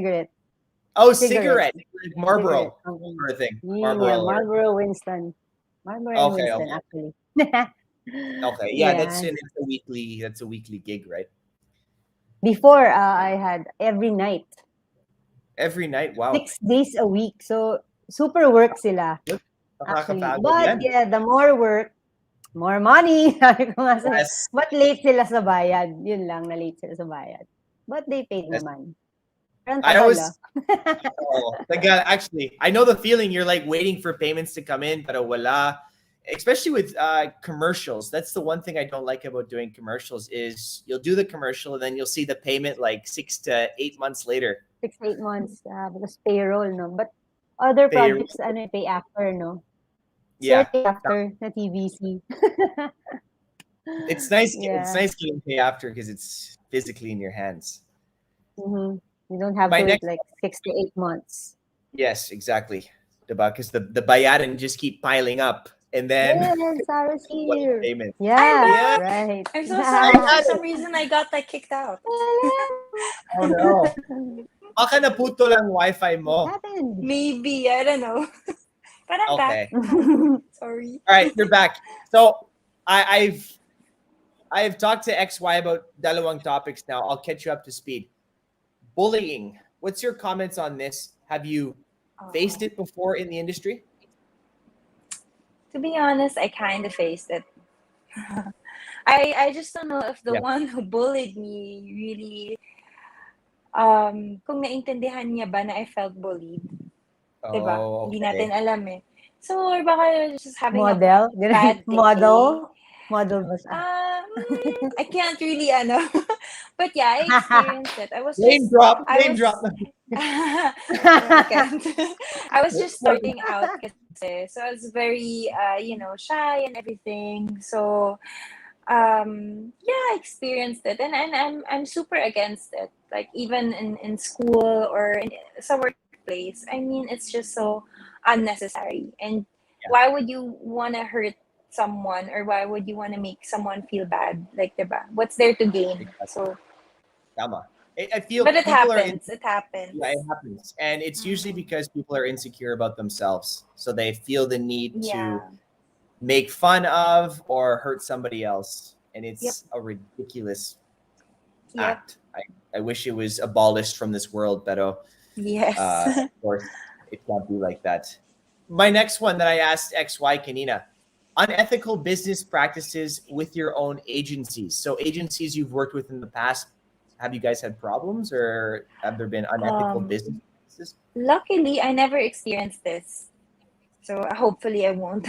Oh, cigarette. Like Marlboro cigarette or a thing. Yeah, Marlboro Winston. Marlboro and Winston, actually. Okay. Yeah, that's a weekly gig, right? Before, I had every night. Every night? Wow. 6 days a week. So, super work sila. Actually. But yeah, the more work, more money. Yes. But late sila sa bayad. Yun lang, na late sila sa bayad. But they paid naman. Actually, I know the feeling. You're like waiting for payments to come in, pero wala. Especially with commercials. That's the one thing I don't like about doing commercials is you'll do the commercial and then you'll see the payment like 6 to 8 months later. 6 to 8 months because payroll, no? But other projects, pay after, no? Yeah. Pay after na TVC. It's nice. It's Yeah. nice getting pay after because it's physically in your hands. Mm-hmm. You don't have My to wait next like 6 to 8 months. Yes, exactly. Because the bayaran just keep piling up, and then Yes, Sarah's one here. payment. I'm Yeah, Yeah, back. right. I'm so I sorry. For got some it. reason, I got like kicked out. Oh no. Baka naputo lang wifi What mo. happened? Maybe I don't know. But I'm back. Okay. Sorry. All right, you're back. So I've talked to XY about dalawang topics now. I'll catch you up to speed. Bullying. What's your comments on this? Have you faced Oh. it before in the industry? To be honest, I kind of faced it. I just don't know if the Yeah. one who bullied me really kung naintindihan niya ba na I felt bullied, 'di ba? Oh, Hindi natin okay. alam eh. So, or baka just having a Model? bad day. Model? Model ba siya? I can't really ano. But yeah, I experienced it. Name drop. I Name was drop. no, I can't. I was just starting out kasi. So I was very shy and everything. So yeah, I experienced it, and I'm super against it. Like even in school or in some workplace. I mean, it's just so unnecessary. And Yeah, why would you want to hurt someone, or why would you want to make someone feel bad? Like, diba? What's there to gain? exactly. So, Tama. I feel but it people are happens. It yeah, it happens. happens. And it's usually Mm, because people are insecure about themselves. So they feel the need to yeah. make fun of or hurt somebody else. And Yep. it's a ridiculous Yep. act. I wish it was abolished from this world, but Yes. of course, it can't be like that. My next one that I asked XY Kanina, unethical business practices with your own agencies. So agencies you've worked with in the past, have you guys had problems or have there been unethical um, business practices? Luckily, I never experienced this. So hopefully I won't.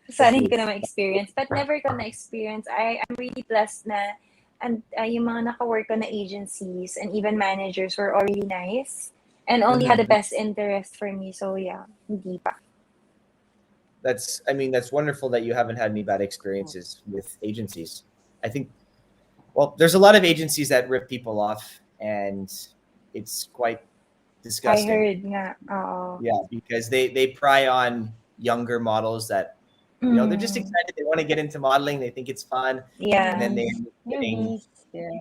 Sana hindi Hopefully. ko na ma-experience. But never ko na-experience. I'm really blessed na and yung mga naka-work ko na agencies and even managers were all really nice and only had the Mhm. best interest for me. So yeah, hindi pa. I mean, that's wonderful that you haven't had any bad experiences with agencies. I think, well, there's a lot of agencies that rip people off and it's quite I disgusting. heard nga. Oo. Yeah, because they pry on younger models that they're just Mm, excited. They want to get into modeling. They think it's fun, and yeah. then they Newbies. end up getting Newbies. Yeah.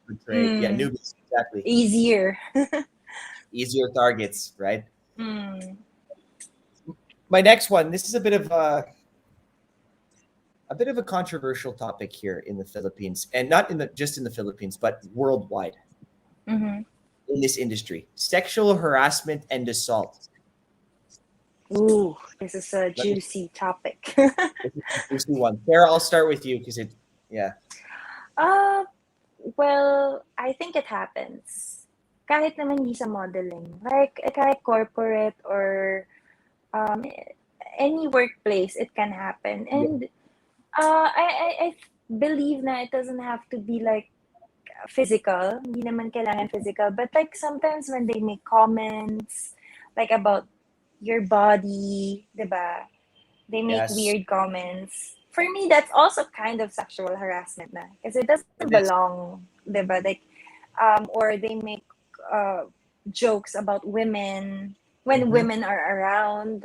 betrayed. Yeah, Mm, newbies exactly. easier. Easier targets, right? Mm, My next one. This is a bit of a controversial topic here in the Philippines, and not just in the Philippines, but worldwide mm-hmm. in this industry: sexual harassment and assault. Ooh, this is a Let me juicy topic. this is a juicy one. Sarah, I'll start with you because yeah, uh, well, I think it happens. Kahit naman hindi sa modeling. Like, kahit corporate or um, any workplace, it can happen. yeah, And I believe na it doesn't have to be like physical. Hindi naman kailangan physical. But like sometimes when they make comments like about your body, diba? They make yes, weird comments. For me, that's also kind of sexual harassment na. Because it it doesn't is. belong, diba? Like, or they make uh, jokes about women when Mm-hmm. women are around.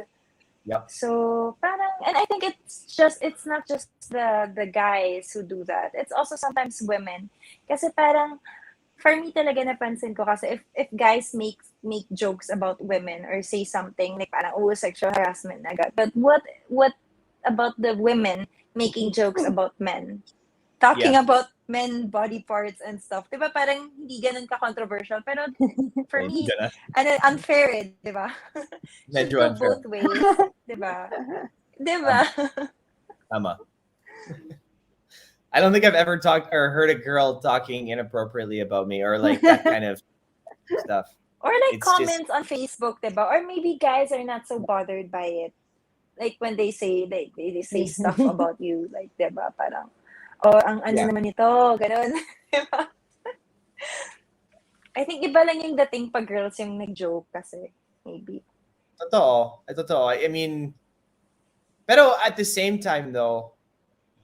Yep. So parang, and I think it's not just the guys who do that. It's also sometimes women. Kasi parang for me talaga napansin ko kasi if guys make jokes about women or say something like parang oh sexual harassment na agad. But what about the women making jokes about men? Talking Yeah. about men body parts and stuff. 'Di ba parang hindi ganun ka controversial pero for Hindi me gonna. ano unfair, 'di ba? Should Medyo go unfair. both ways, 'di ba? 'Di ba? Tama. Tama. I don't think I've ever talked or heard a girl talking inappropriately about me or like that kind of stuff. Or like It's just comments on Facebook, 'di ba? Or maybe guys are not so bothered by it. Like when they say they say stuff about you, like 'di ba? Parang oh, ang ano yeah. naman ito, ganun. 'Di ba? I think iba lang yung dating pag girls yung nag-joke kasi maybe. Totoo. Totoo. I mean, pero at the same time though,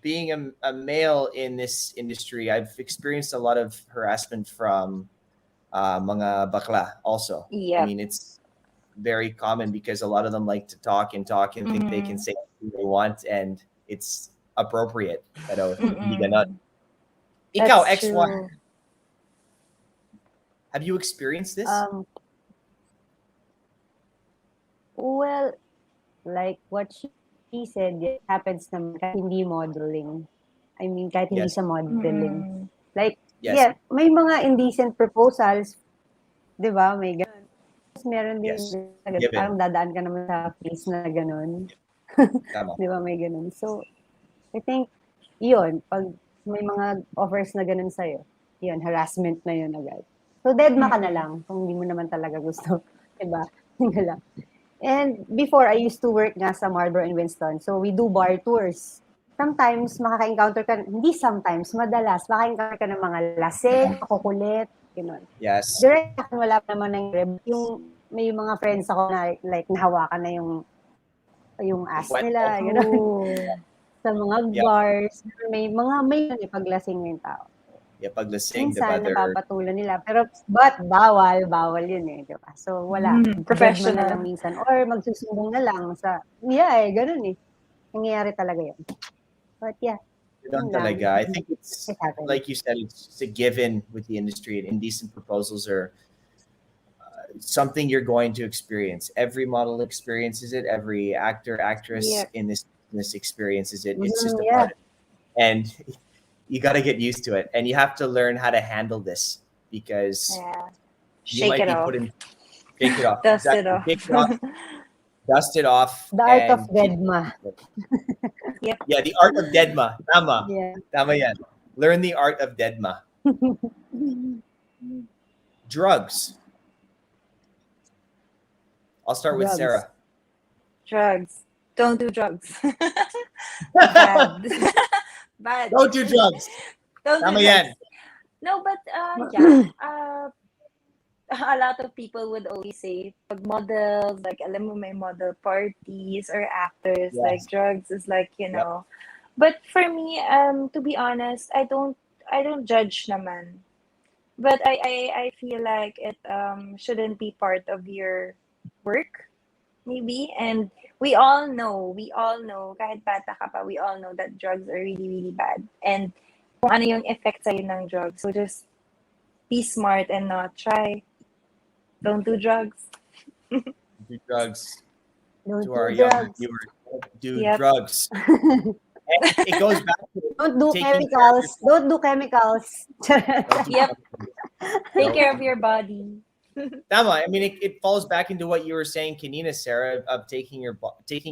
being a male in this industry, I've experienced a lot of harassment from mga bakla also. I Yep. mean, it's very common because a lot of them like to talk and think they can Mm-hmm. say what they want and it's appropriate. Pero hindi ganon. Mm-mm. Ikaw, That's XY, true. have you experienced this? Um, well, like what she said, it happens naman kahit hindi modeling. I mean, kahit hindi Yes. sa modeling. Mm-mm. Like, Yes. yeah, may mga indecent proposals, di ba? May ganun. Tapos meron din, Yes. parang Given. dadaan ka naman sa place na ganun. Tama. Di ba? May ganun. So, I think, yun, pag may mga offers na ganun sa'yo, yun, harassment na yun agad. So, deadma ka na Mm-mm. lang kung hindi mo naman talaga gusto. Diba? Yun na lang. And before, I used to work nga sa Marlboro and Winston. So, we do bar tours. Sometimes, makaka-encounter ka, hindi sometimes, madalas, makaka-encounter ka ng mga lasing, makukulit, gano'n. Yes. Direct akin, wala pa naman nangyari. Yung, may mga friends ako na, like, nahawakan na yung ass nila, Kwento. gano'n. Oh. Sa mga Yeah. bars, may paglasing yung tao. Yeah, paglasing, diba? Minsan, They're napapatulan nila. Pero, but bawal yun eh, di ba? So, wala. Dead man na lang Professional. minsan. Or magsusumbong na lang sa, ganun eh. Nangyayari talaga yun. But yeah, Ganun yun lang. talaga. I think it's It happens. like you said, it's a given with the industry, and indecent proposals are something you're going to experience. Every model experiences it. Every actor, actress Yep. in this experiences it. It's just a Yeah. part of it. And you got to get used to it, and you have to learn how to handle this because Yeah. you Shake might it be off. put in. Shake it off. Dust it Exactly. off. Shake it off. Dust it off. The art of and Deadma. Yep. Yeah, the art of Deadma. Tama. Yeah. Tama yan. Learn the art of Deadma. Drugs. I'll start with Drugs. Sarah. Drugs. Don't do drugs. Bad. Bad. Don't do drugs. Don't do Tama drugs. yan. No, but yeah. A lot of people would always say, pag models, like alam mo may model parties or actors, Yes. like drugs is like, you Yep. know. But for me, to be honest, I don't judge naman. But I feel like it shouldn't be part of your work, maybe. And we all know, kahit bata ka pa, we all know that drugs are really, really bad. And kung ano yung effect sa'yo ng drugs. So just be smart and not try. Don't do drugs. Do drugs. Don't To our do young drugs. viewers, don't do Yep. drugs. And it goes back to Don't do taking chemicals. Don't do chemicals. Don't do Yep. Take No. care of your body. Tama. I mean, it falls back into what you were saying, Kanina, Sarah, of taking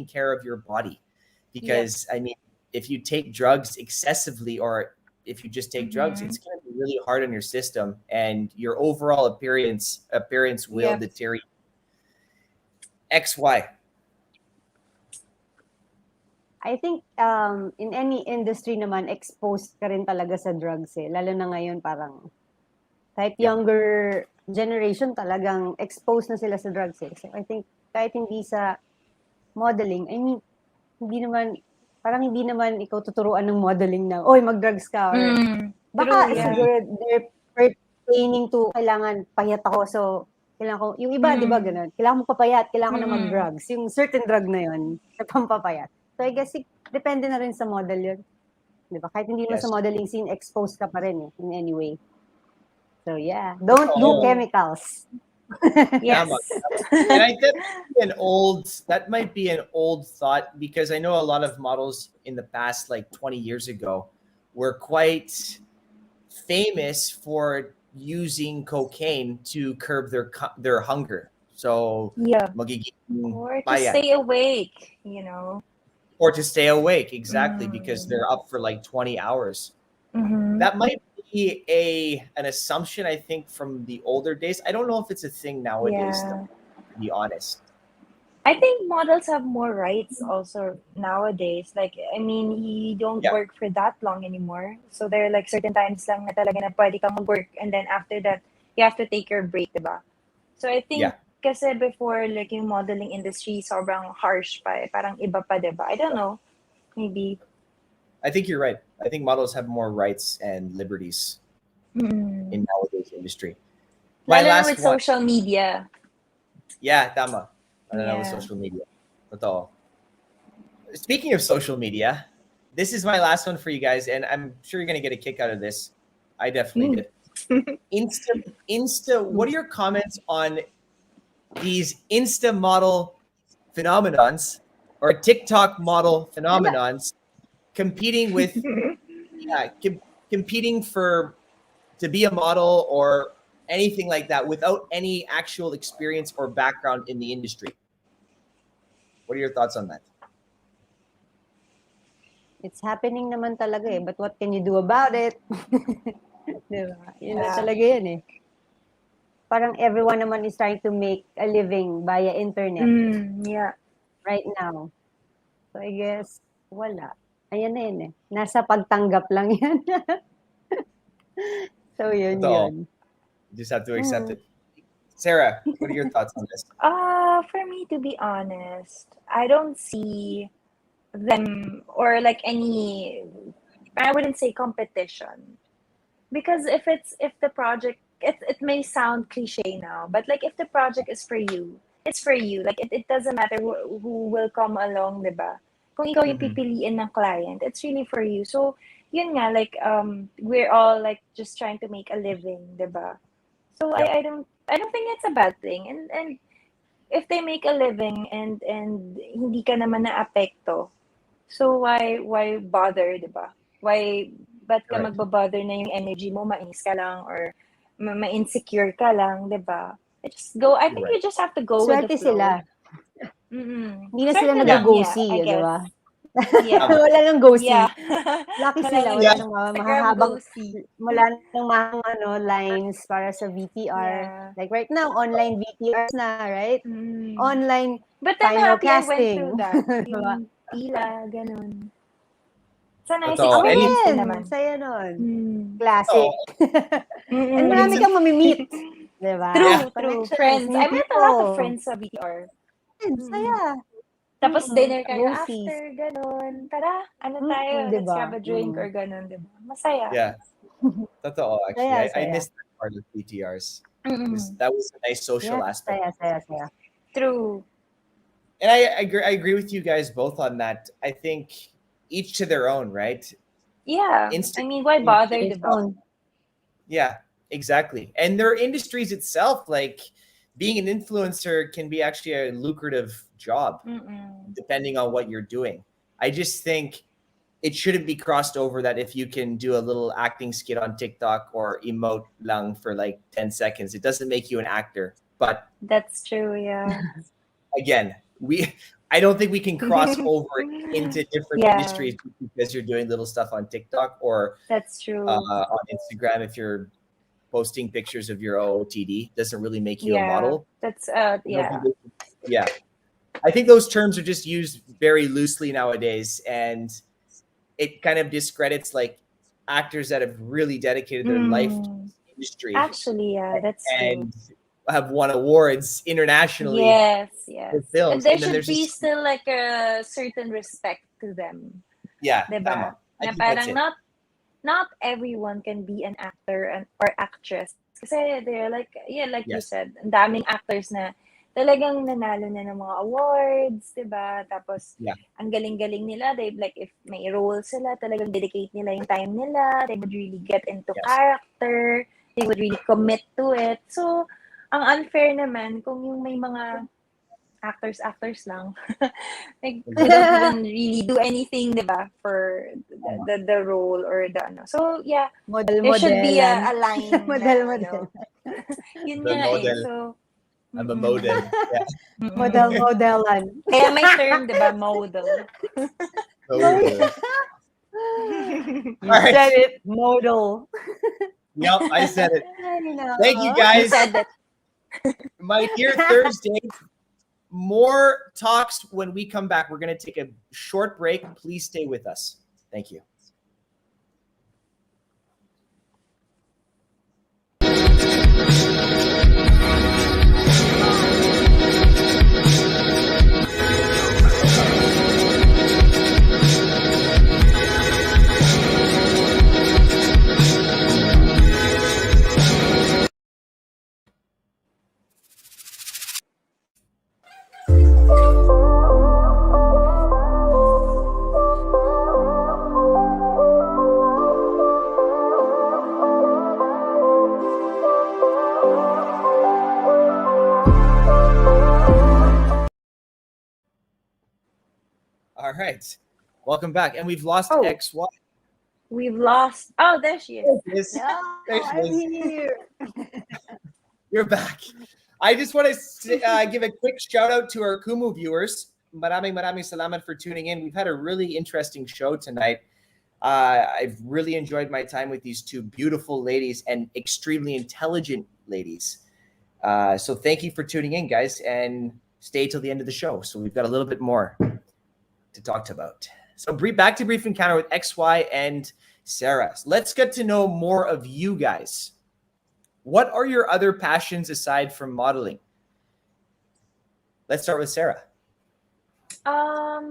care of your body. Because I mean, if you take drugs excessively, or if you just take drugs, Mhm. it's going to be really hard on your system, and your overall appearance will Yep. deteriorate. XY. I think in any industry naman, exposed ka rin talaga sa drugs eh. Lalo na ngayon parang kahit Yeah. younger generation talagang exposed na sila sa drugs eh. So I think kahit hindi sa modeling, I mean, hindi naman ikaw tuturuan ng modeling na, oy, mag-drugs ka. Or baka True, yeah. siguro they're pertaining to kailangan payat ako. So, kailangan ko, yung iba, di ba ganun? Kailangan mo papayat, kailangan ko na mag-drugs. Yung certain drug na yun, na pampapayat. So, I guess, depende na rin sa model yun. Di ba? Kahit hindi mo Yes. sa modeling scene, exposed ka pa rin eh, in any way. So, yeah. Don't do Oh. chemicals. Yes. Tama. And that might be an old thought, because I know a lot of models in the past, like 20 years ago, were quite famous for using cocaine to curb their hunger. So Yeah. magiging Or to payat. stay awake, you know. Or to stay awake, exactly, because they're up for like 20 hours. Mm-hmm. That might be an assumption, I think, from the older days. I don't know if it's a thing nowadays, Yeah. to be honest. I think models have more rights also nowadays. Like, I mean, you don't Yeah. work for that long anymore. So there are like certain times lang na talaga na pwede kang mag-work, and then after that, you have to take your break, diba? So I think, Yeah. kasi before, like yung modeling industry, sobrang harsh pa eh. Parang iba pa, diba? I don't know. Maybe. I think you're right. I think models have more rights and liberties in nowadays industry. My Lalo na last with one. social media. Yeah, tama. Ano na with Yeah. social media. Totoo. Speaking of social media, this is my last one for you guys, and I'm sure you're gonna get a kick out of this. I definitely did. Insta. What are your comments on these Insta model phenomenons or TikTok model phenomenons competing with, competing for to be a model or anything like that without any actual experience or background in the industry? What are your thoughts on that? It's happening naman talaga eh, but what can you do about it? Diba? Yun na Yeah. talaga yun eh. Parang everyone naman is trying to make a living via internet Yeah. right now. So I guess, wala. Ayan na yun eh. Nasa pagtanggap lang yan. So yun Totoo. yun. You just have to accept it. Sarah, what are your thoughts on this? For me, to be honest, I don't see them or like any, I wouldn't say competition. Because if the project, it may sound cliche now, but like if the project is for you, it's for you. Like it doesn't matter who will come along, diba? Kung ikaw yung pipiliin ng client, it's really for you. So, yun nga, like, we're all like just trying to make a living, diba? So Yep. I don't think it's a bad thing. And if they make a living and hindi ka naman naapekto, so why bother, diba? Ba't ka Correct. magbabother na yung energy mo, mainis ka lang or ma-insecure ka lang, diba? I think Right. you just have to go with the Swerte flow. sila. Hindi na sila Swerte lang, nag-go-see, I di guess. ba? Yeah. Wala nang go-see. Yeah. Lucky Wala sila. nang Wala Yeah. nang Instagram mahahabang, go-see. wala nang mahang lines para sa VTR. Yeah. Like right now, online VTRs na, right? Online But I'm final happy I went casting. through that. Diba? Yung pila, ganun. It's a nice Totoo. Ako experience din rin. naman. Saya nun. Mm. Classic. And marami kang mamimit. Diba? True, Connections, friends. new I met a lot of people. friends sa VTR. Saya. Tapos dinner kayo Go-sees. after, ganun. Tara, ano tayo, let's diba? grab a drink or ganun, diba? Masaya. Yeah. Totoo, actually. I Saya. missed that part of PTRs. That was a nice social aspect. Saya. True. And I agree with you guys both on that. I think each to their own, right? Yeah. I mean, why bother, diba? Yeah, exactly. And their industries itself, like being an influencer can be actually a lucrative job depending on what you're doing. I just think it shouldn't be crossed over that if you can do a little acting skit on TikTok or emote lang for like 10 seconds, it doesn't make you an actor. But that's true, yeah. Again, I don't think we can cross over into different industries because you're doing little stuff on TikTok or that's true. On Instagram. If you're posting pictures of your OOTD, doesn't really make you a model. That's yeah. I think those terms are just used very loosely nowadays, and it kind of discredits like actors that have really dedicated their life to this industry. Actually, yeah, that's and true. Have won awards internationally. Yes. With films. And there should be still like a certain respect to them. Yeah. Diba? Na parang not everyone can be an actor or actress. Kasi they're like, like you said, ang daming actors na talagang nanalo na ng mga awards, diba? Tapos, ang galing-galing nila. They, like, if may role sila, talagang dedicate nila yung time nila. They would really get into character. They would really commit to it. So, ang unfair naman kung yung may mga actors lang. Like, they don't even really do anything, diba? For the role or the ano. So, yeah. There should be a line. Model. Yun nga eh. So, I'm a model. Yeah. Modelan. Kaya may term, diba? Model. Said it. Model. Yep, I said it. Thank you, guys. You said it. My dear Thursday, more talks when we come back. We're going to take a short break. Please stay with us. Thank you. All right. Welcome back. And we've lost Oh, XY. we've lost. Oh, there she is. Yes. No, There she I'm is. here. You're back. I just want to give a quick shout out to our Kumu viewers. Maraming salamat for tuning in. We've had a really interesting show tonight. I've really enjoyed my time with these two beautiful ladies and extremely intelligent ladies. So thank you for tuning in, guys, and stay till the end of the show. So we've got a little bit more to talk about. So back to Brief Encounter with XY and Sarah. Let's get to know more of you guys. What are your other passions aside from modeling? Let's start with Sarah. I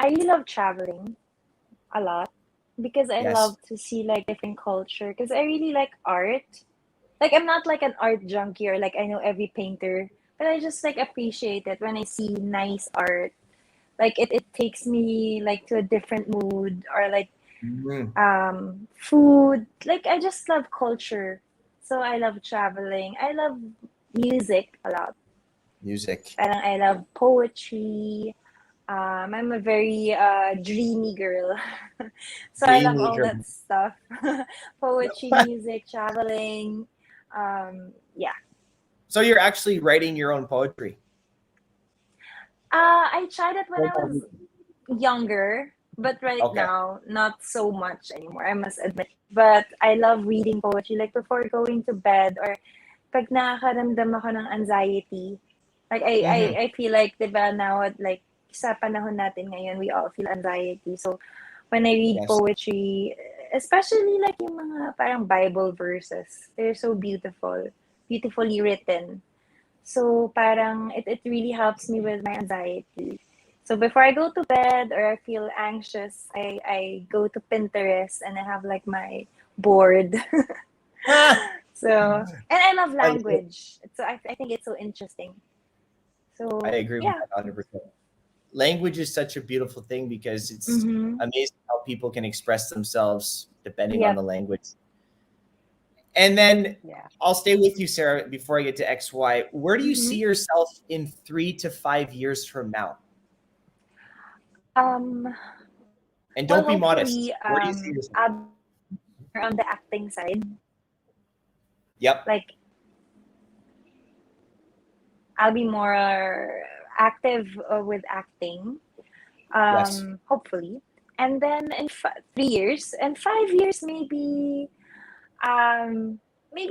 really love traveling a lot because I Yes. love to see like different culture. Because I really like art. Like I'm not like an art junkie or like I know every painter, but I just like appreciate it when I see nice art. Like it takes me like to a different mood or like food. Like I just love culture. So I love traveling. I love music a lot. Music. Parang I love poetry. I'm a very dreamy girl. So I love Dreamy all girl. that stuff. Poetry, music, traveling. Yeah. So you're actually writing your own poetry. I tried it when I was younger, but right Okay. now, not so much anymore, I must admit. But I love reading poetry, like before going to bed or pag nakakaramdam ako ng anxiety. Like I feel like, diba, now at like sa panahon natin ngayon, we all feel anxiety. So when I read Yes. poetry, especially like yung mga parang Bible verses, they're so beautiful, beautifully written. So parang it really helps me with my anxiety. So before I go to bed or I feel anxious, I go to Pinterest and I have like my board. So, and I love language. So I think it's so interesting. So I agree with yeah. that 100%. Language is such a beautiful thing because it's amazing how people can express themselves depending on Yep. the language. And then Yeah. I'll stay with you, Sarah, before I get to XY. Where do you see yourself in 3 to 5 years from now? Um And well, don't be modest. hopefully Where do you see yourself? I'll be on the acting side. Yep. Like I'll be more active with acting. Yes. Hopefully. And then in 3 years and 5 years, maybe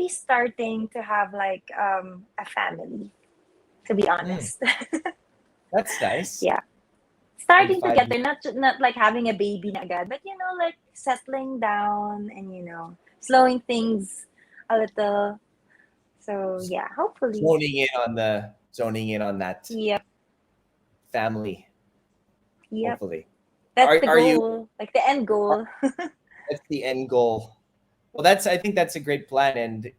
starting to have like a family, to be honest. That's nice. Yeah, In starting 5 together, years. not like having a baby na agad, but like settling down and slowing things a little. So yeah, hopefully. Zoning in on that Yep. family. Hopefully. That's the Are you goal, like the end goal. That's the end goal. Well, I think that's a great plan, and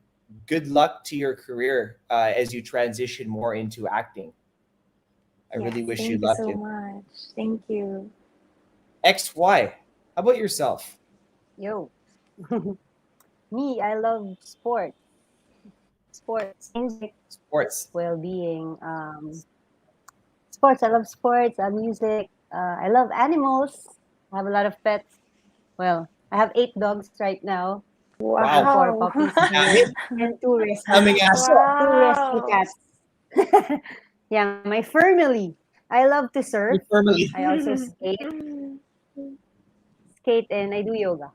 good luck to your career as you transition more into acting. I really wish you Thank you luck. so much. Thank you. XY, how about yourself? Yo. Me, I love sports. Music, Sports. well-being. Sports, I love sports, music. I love animals. I have a lot of pets. Well, I have 8 dogs right now. And 4 Wow. puppies and 2 rescue, Coming ass. 2 rescue Wow. cats. Yeah, my family. I love to surf. Firmly. I also skate, and I do yoga.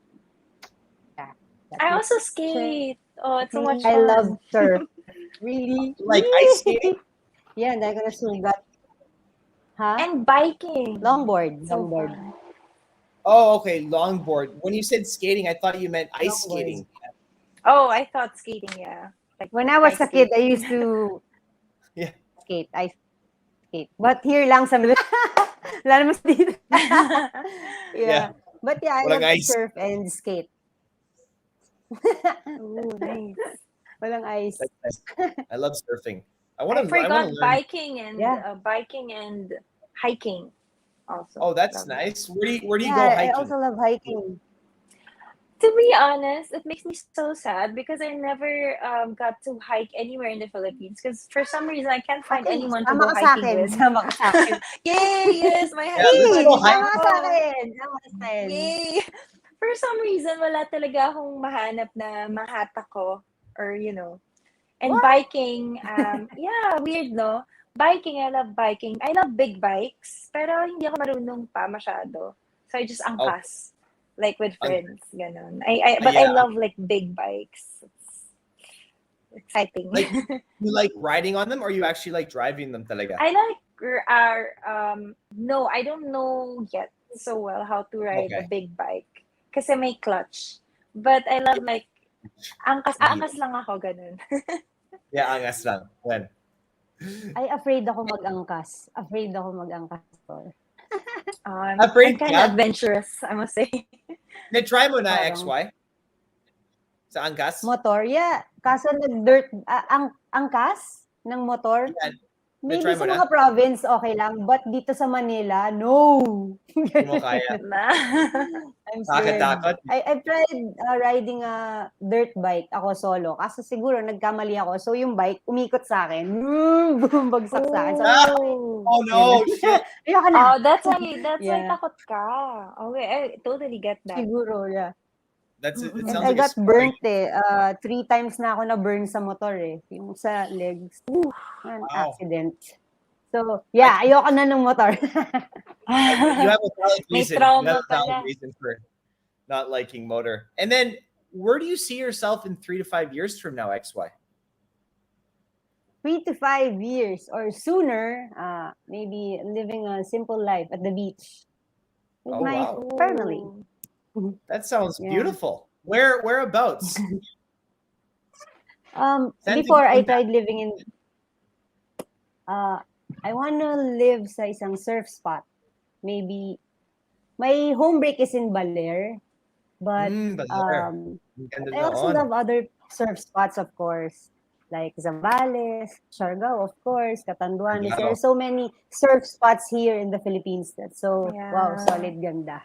Yeah, that's I my also passion. skate. Oh, it's so much I love fun. surf. Really? Like ice skating? Yeah, not gonna sugat. Huh? And biking. Longboard. So Longboard. fun. Oh, okay. Longboard. When you said skating, I thought you meant ice Longboard. skating. Oh, I thought skating, yeah. Like When I was ice a kid, skate. I used to Yeah. skate. I skate. But here lang sa Wala naman sa dito. Yeah. But yeah, I Walang love to ice. surf and skate. Ooh, nice. Walang ice. That's nice. I love surfing. I want I to forgot learn. biking and Yeah. hiking also. Oh, that's Love that. nice. Where do you Yeah, go I hiking? also love hiking. To be honest, it makes me so sad because I never got to hike anywhere in the Philippines because for some reason I can't find Okay, anyone to sama go ka sa hiking akin, with. sama ka sa akin. Yay! Yes, my Yeah, hiking let's Hey, go buddies. hike. sama ka sa Oh, akin. Sama ka sa akin. yay! For some reason, wala talaga akong mahanap na mahata ko or And What? biking, yeah, weird, no? Biking, I love biking. I love big bikes, pero hindi ako marunong pa masyado. So I just Oh, angkas, like with ang- friends, ganon. But I yeah. love like big bikes. It's exciting. Like you like riding on them, or you actually like driving them talaga? I like no, I don't know yet so well how to ride a Okay. big bike kasi may clutch. But I love like Mahirap. angkas lang ako ganun. Yeah, angas lang. When? Ay, afraid ako mag-angkas. Afraid ako mag-angkas. I'm Afraid kind ka? of adventurous, I must say. Na-try mo na Parang XY? Sa angkas? motor, yeah. Kaso nag-dirt, angkas ng motor, Yeah, maybe na-try mo sa na? mga province, okay lang. But dito sa Manila, no. Hindi mo kaya. Na. I'm scared. Takot-takot. I've tried riding a dirt bike ako solo. Kaso siguro nagkamali ako. So yung bike, umikot sa akin. Bumagsak sa akin. So, Ah! Oh. Oh no, shit. ayoko na. Oh, that's why Yeah. takot ka. Okay, I totally get that. Siguro, yeah. It Mm-mm. And sounds I like a got story. burnt eh. 3 times na ako na-burn sa motor eh. Yung sa legs. An Wow. accident. So, yeah, ayoko na ng motor. You have a valid May reason. You trauma have a valid pala. reason for not liking motor. And then, where do you see yourself in 3 to 5 years from now, XY? 3 to 5 years or sooner, maybe living a simple life at the beach with Oh, my wow. family. Ooh. That sounds Yeah. beautiful. Whereabouts? Send Before I me tried living in, I wanna live sa isang surf spot. Maybe, my home break is in Baler, but Baler. Ang ganda I also doon. love other surf spots, of course, like Zambales, Siargao, of course, Catanduanes. There are so many surf spots here in the Philippines. That's so, wow, Yeah. solid ganda.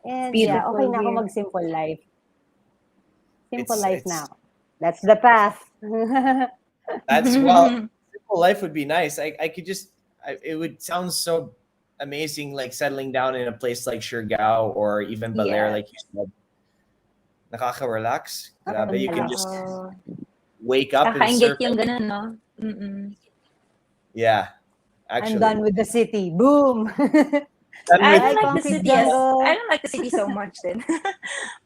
And It's yeah, okay beautiful na ako here. mag-simple life. Simple life It's now. That's the path. That's well, simple life would be nice. I could just it would sound so amazing, like settling down in a place like Siargao or even Baler, Yeah. like you said. Nakaka-relax. Grabe, you can Relax. just Oo. wake up and Kakaingit surf. yung ganun, no? Mm-mm. Yeah, I'm actually. done with the city. Boom. Done I with- don't like the concrete city jungle. I don't like the city so much din.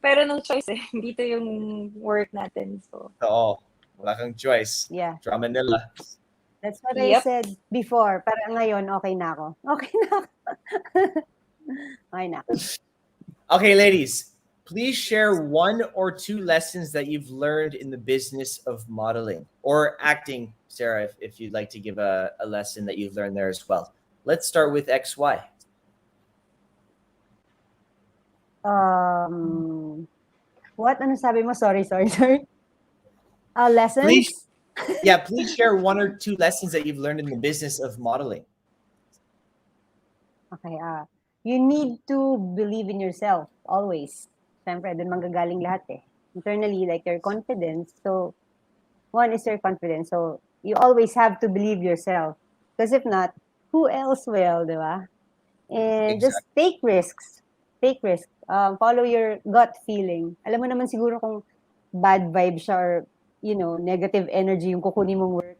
Pero no choice eh. Dito yung work natin. So, Oo. Wala kang choice. Yeah, From Manila. that's what I Yep. said before. Pero ngayon, okay na ako. Okay na ako. Okay na ako. Okay, ladies, please share 1 or 2 lessons that you've learned in the business of modeling or acting. Sarah, if you'd like to give a lesson that you've learned there as well. Let's start with XY. What? Ano sabi mo? Sorry. Lessons? Please share 1 or 2 lessons that you've learned in the business of modeling. Okay, you need to believe in yourself always. Siyempre, doon manggagaling lahat eh. Internally, like your confidence. So, one is your confidence. So, you always have to believe yourself. Because if not, who else will, di ba? And just take risks. Take risks. Follow your gut feeling. Alam mo naman siguro kung bad vibe siya or, negative energy yung kukunin mong work.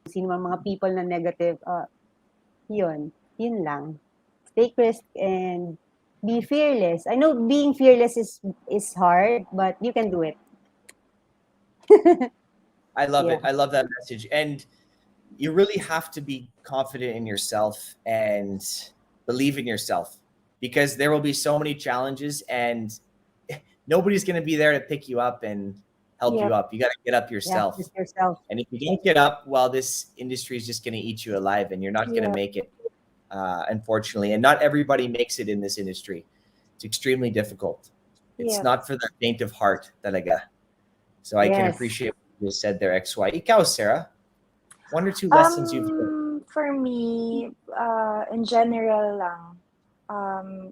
Sino man mga people na negative. Yun lang. Take risk and be fearless. I know being fearless is hard, but you can do it. I love Yeah. it. I love that message. And you really have to be confident in yourself and believe in yourself because there will be so many challenges and nobody's going to be there to pick you up and help you up. You got to get up yourself. Yeah, just yourself. And if you don't get up, well, this industry is just going to eat you alive and you're not going to make it, unfortunately. And not everybody makes it in this industry. It's extremely difficult. It's not for the faint of heart, talaga. So I can appreciate what you said there, XY. Ikaw, Sarah, 1 or 2 lessons you've learned. For me, in general lang,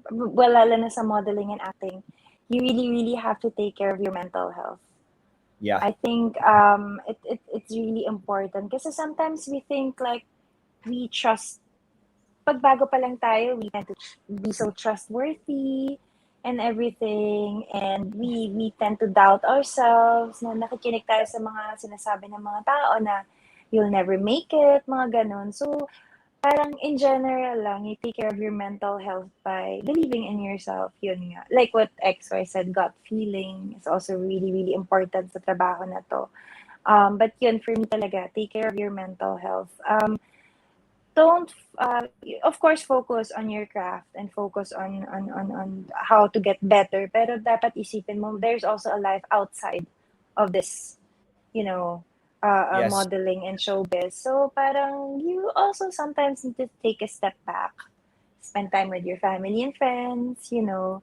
well, lalo na sa modeling and acting, you really, really have to take care of your mental health. Yeah. I think it's really important kasi sometimes we think like we trust pag bago pa lang tayo, we tend to be so trustworthy and everything. And we tend to doubt ourselves na nakikinig tayo sa mga sinasabi ng mga tao na you'll never make it, mga ganun. So, parang in general lang, you take care of your mental health by believing in yourself. Yun nga. Like what XY said, gut feeling is also really, really important sa trabaho na to. But yun, for me talaga, take care of your mental health. Don't of course focus on your craft and focus on how to get better, pero dapat isipin mo there's also a life outside of this, you know, Yes. modeling and showbiz. So parang you also sometimes need to take a step back, spend time with your family and friends, you know,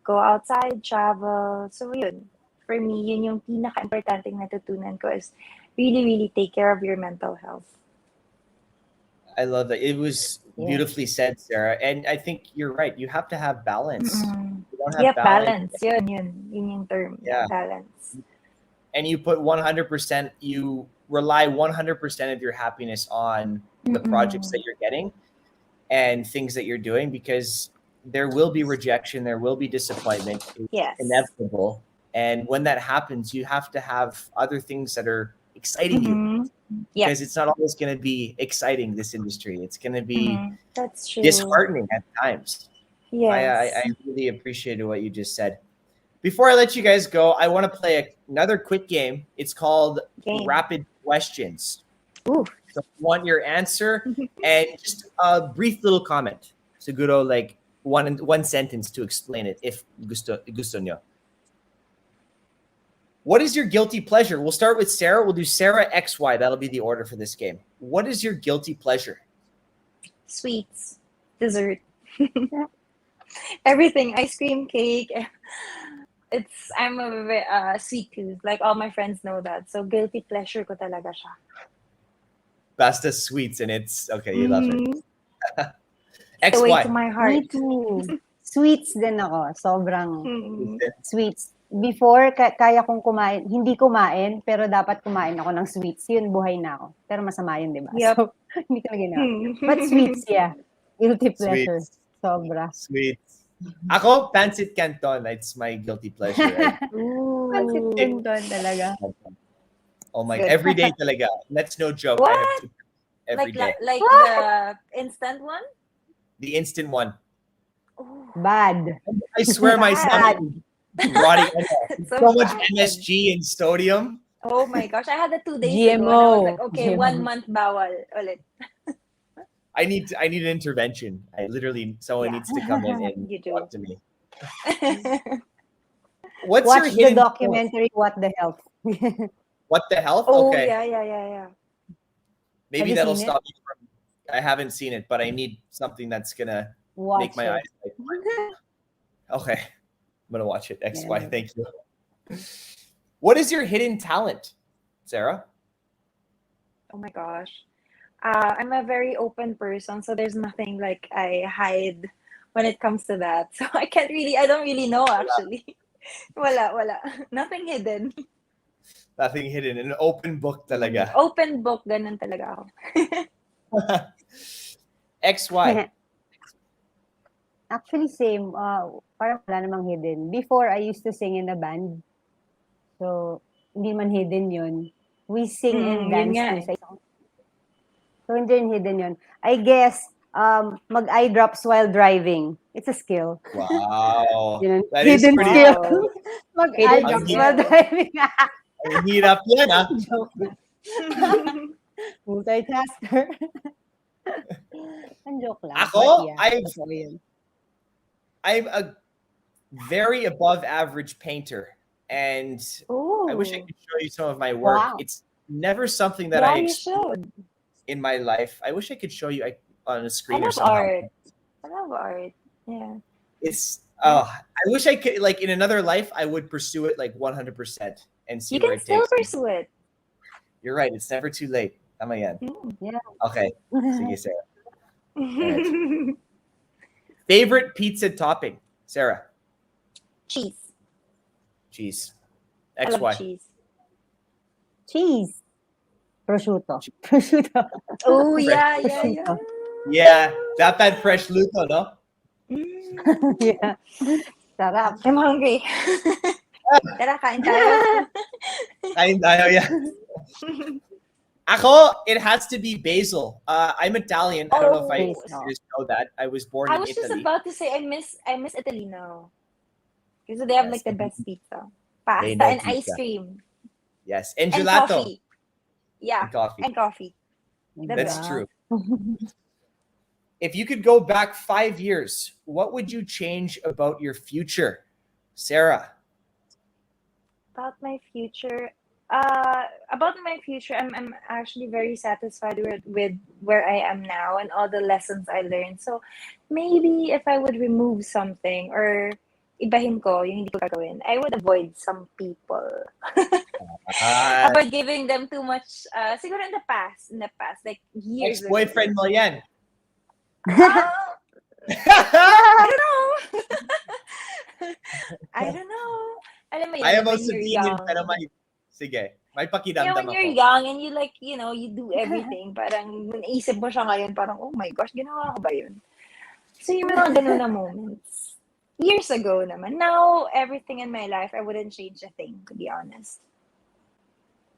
go outside, travel. So yun, for me yun yung pinaka-importanting natutunan ko is really, really take care of your mental health. I love that. It was Yeah. beautifully said, Sarah. And I think you're right. You have to have balance. Mm-mm. You don't have Yep, balance. balance. Yun yung term. Yeah. Balance. And you put 100%, you rely 100% of your happiness on the projects that you're getting and things that you're doing, because there will be rejection, there will be disappointment. It's Yes. inevitable. And when that happens, you have to have other things that are exciting you, Mm-hmm. Yep. because it's not always going to be exciting, this industry. It's going to be That's true. disheartening at times. Yes. I really appreciated what you just said. Before I let you guys go, I want to play another quick game. It's called Game. Rapid Questions. Ooh. So I want your answer and just a brief little comment. Siguro like one sentence to explain it if gusto nyo. What is your guilty pleasure? We'll start with Sarah. We'll do Sarah XY. That'll be the order for this game. What is your guilty pleasure? Sweets. Dessert. Everything. Ice cream, cake. I'm a sweet tooth. Like all my friends know that. So guilty pleasure ko talaga siya. Basta sweets, and it's okay. You love it. The way to XY. my heart. Me too. Sweets din ako. Sobrang Mm. sweets. Before, kaya kong kumain. Hindi kumain, pero dapat kumain ako ng sweets. Yun, buhay na ako. Pero masama yun, di ba? Yep. So, hindi ko na ginawa. But sweets, yeah. Guilty pleasure. Sweets. Sobra. Sweets. Ako, pancit canton. It's my guilty pleasure. Pancit canton talaga. Oh my, Good. every day talaga. That's no joke. I have to every day. Like the instant one? The instant one. Oh, Bad. I swear my stomach is rotting. so So much bad. MSG and sodium. Oh my gosh, I had that 2 days ago. And I GMO. was like, okay, GMO. 1 month bawal ulit. I need an intervention. Someone Yeah. needs to come in and You do. talk to me. What's Watch your the hidden documentary, What the Health. What the health? Oh, Okay. yeah. Maybe Have you that'll seen stop you from. I haven't seen it, but I need something that's gonna Watch make my it. eyes. Okay, I'm gonna watch it. XY. Yeah. Thank you. What is your hidden talent, Sarah? Oh my gosh. I'm a very open person, so there's nothing like I hide when it comes to that. So I don't really know actually. Wala. Nothing hidden. Nothing hidden. An open book talaga. Open book, ganun talaga ako. XY. Actually, same. Parang wala namang hidden. Before, I used to sing in a band. So, hindi man hidden yun. We sing and Yun dance nga too eh. sa isang. So, hindi rin hidden yun. I guess, mag-eye drops while driving. It's a skill. Wow. Yun, That is hidden pretty. skill. Wow. Mag-eye Hidden drops skill. while driving. Ang hirap yan, ah. Joke lang. Multitasker. Ang joke lang. Ako, But yeah, I've- totoo yun. I'm a very above average painter, and I wish I Ooh. could show you some of my work. Wow. It's never something that Yeah, I you explore should. in my life. I wish I could show you on a I screen or love somehow. art. I love art. Yeah. It's I wish I could, like, in another life I would pursue it like 100% and see You where can it still takes me. pursue it. You're right. It's never too late. Tama yan. Yeah. Okay. Sige, Sarah. Right. Favorite pizza topping, Sarah? Cheese. Cheese. I love XY. cheese. Cheese. Prosciutto. Prosciutto. Oh, Fresh. yeah. Prosciutto. Yeah. Dapat fresh luto, no? Mm. Yeah. Sarap. I'm hungry. Tara, kain tayo. Kain tayo, yeah. Ako, it has to be basil. I'm Italian. I don't know if Oh, listeners know that. I was born I in was just Italy. about to say I miss Italy now. Because they have Yes. like the best pizza. They Pasta know and ice pizza. cream. Yes. And And gelato. coffee. Yeah. And coffee. And coffee. The That's best. true. If you could go back 5 years, what would you change about your future? Sarah. About my future. About my future, I'm actually very satisfied with where I am now and all the lessons I learned. So maybe if I would remove something or ibahin ko yung hindi ko gagawin, I would avoid some people. Ah, Avoid giving them too much, siguro in the past, like years ago. ex-boyfriend mo yan. Ah, I don't know. I don't know. Alam mo yun, Ayaw mo when you're sabihin yun, young. pero sige. May Yeah, pakidamdam when you're ako. young and you like, you do everything, parang naisip mo siya ngayon, parang, oh my gosh, ginawa ko ba yun? So yung mga ganun na moments. Years ago naman. Now, everything in my life, I wouldn't change a thing, to be honest.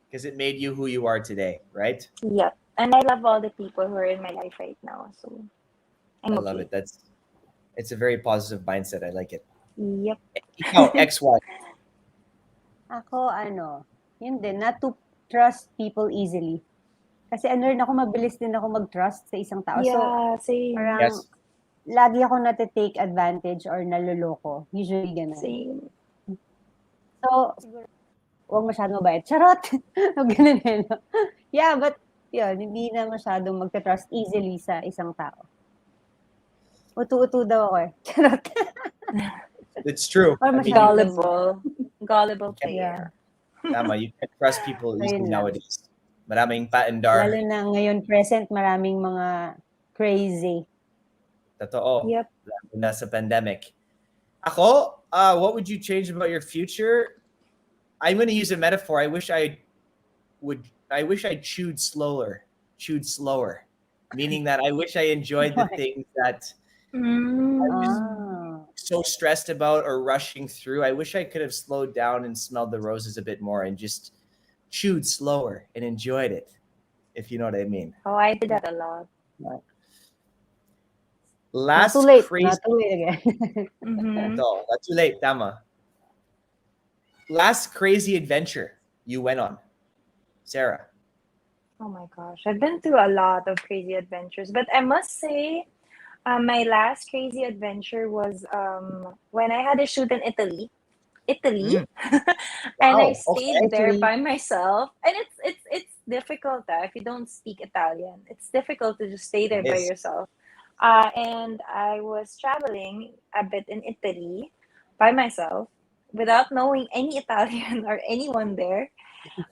Because it made you who you are today, right? Yep. And I love all the people who are in my life right now. So, I love it. It's a very positive mindset. I like it. Yep. Ikaw, XY. Ako, yun din, not to trust people easily. Kasi unlearn ako, mabilis din ako mag-trust sa isang tao. So, Yeah, same. parang, Yes. lagi ako nati-take advantage or naloloko. Usually, ganun. Same. So, siguro, huwag masyadong mabait. Charot! Ganun eh, no? Yeah, but, yun, hindi na masyadong magta-trust easily sa isang tao. Utu-utu daw ako eh. Charot. It's true. Or I mean, Gullible. Gullible Yeah. player. tama, you can't trust people easily Ayun lang. nowadays. Maraming paandar. Lalo na ngayon present, maraming mga crazy. Totoo. Yep. Lalo na sa pandemic. Ako, what would you change about your future? I'm going to use a metaphor. I wish I chewed slower. Meaning that I wish I enjoyed the things that so stressed about or rushing through. I wish I could have slowed down and smelled the roses a bit more and just chewed slower and enjoyed it, if you know what I mean. Oh, I did that a lot. Last Not too late. crazy. Not too late again. Mm-hmm. No, not too late, tama. Last crazy adventure you went on, Sarah. Oh my gosh, I've been through a lot of crazy adventures, but I must say, my last crazy adventure was when I had a shoot in Italy. And I Wow, stayed okay. there Italy. by myself. And it's difficult if you don't speak Italian. It's difficult to just stay there by Yes. yourself. And I was traveling a bit in Italy by myself without knowing any Italian or anyone there.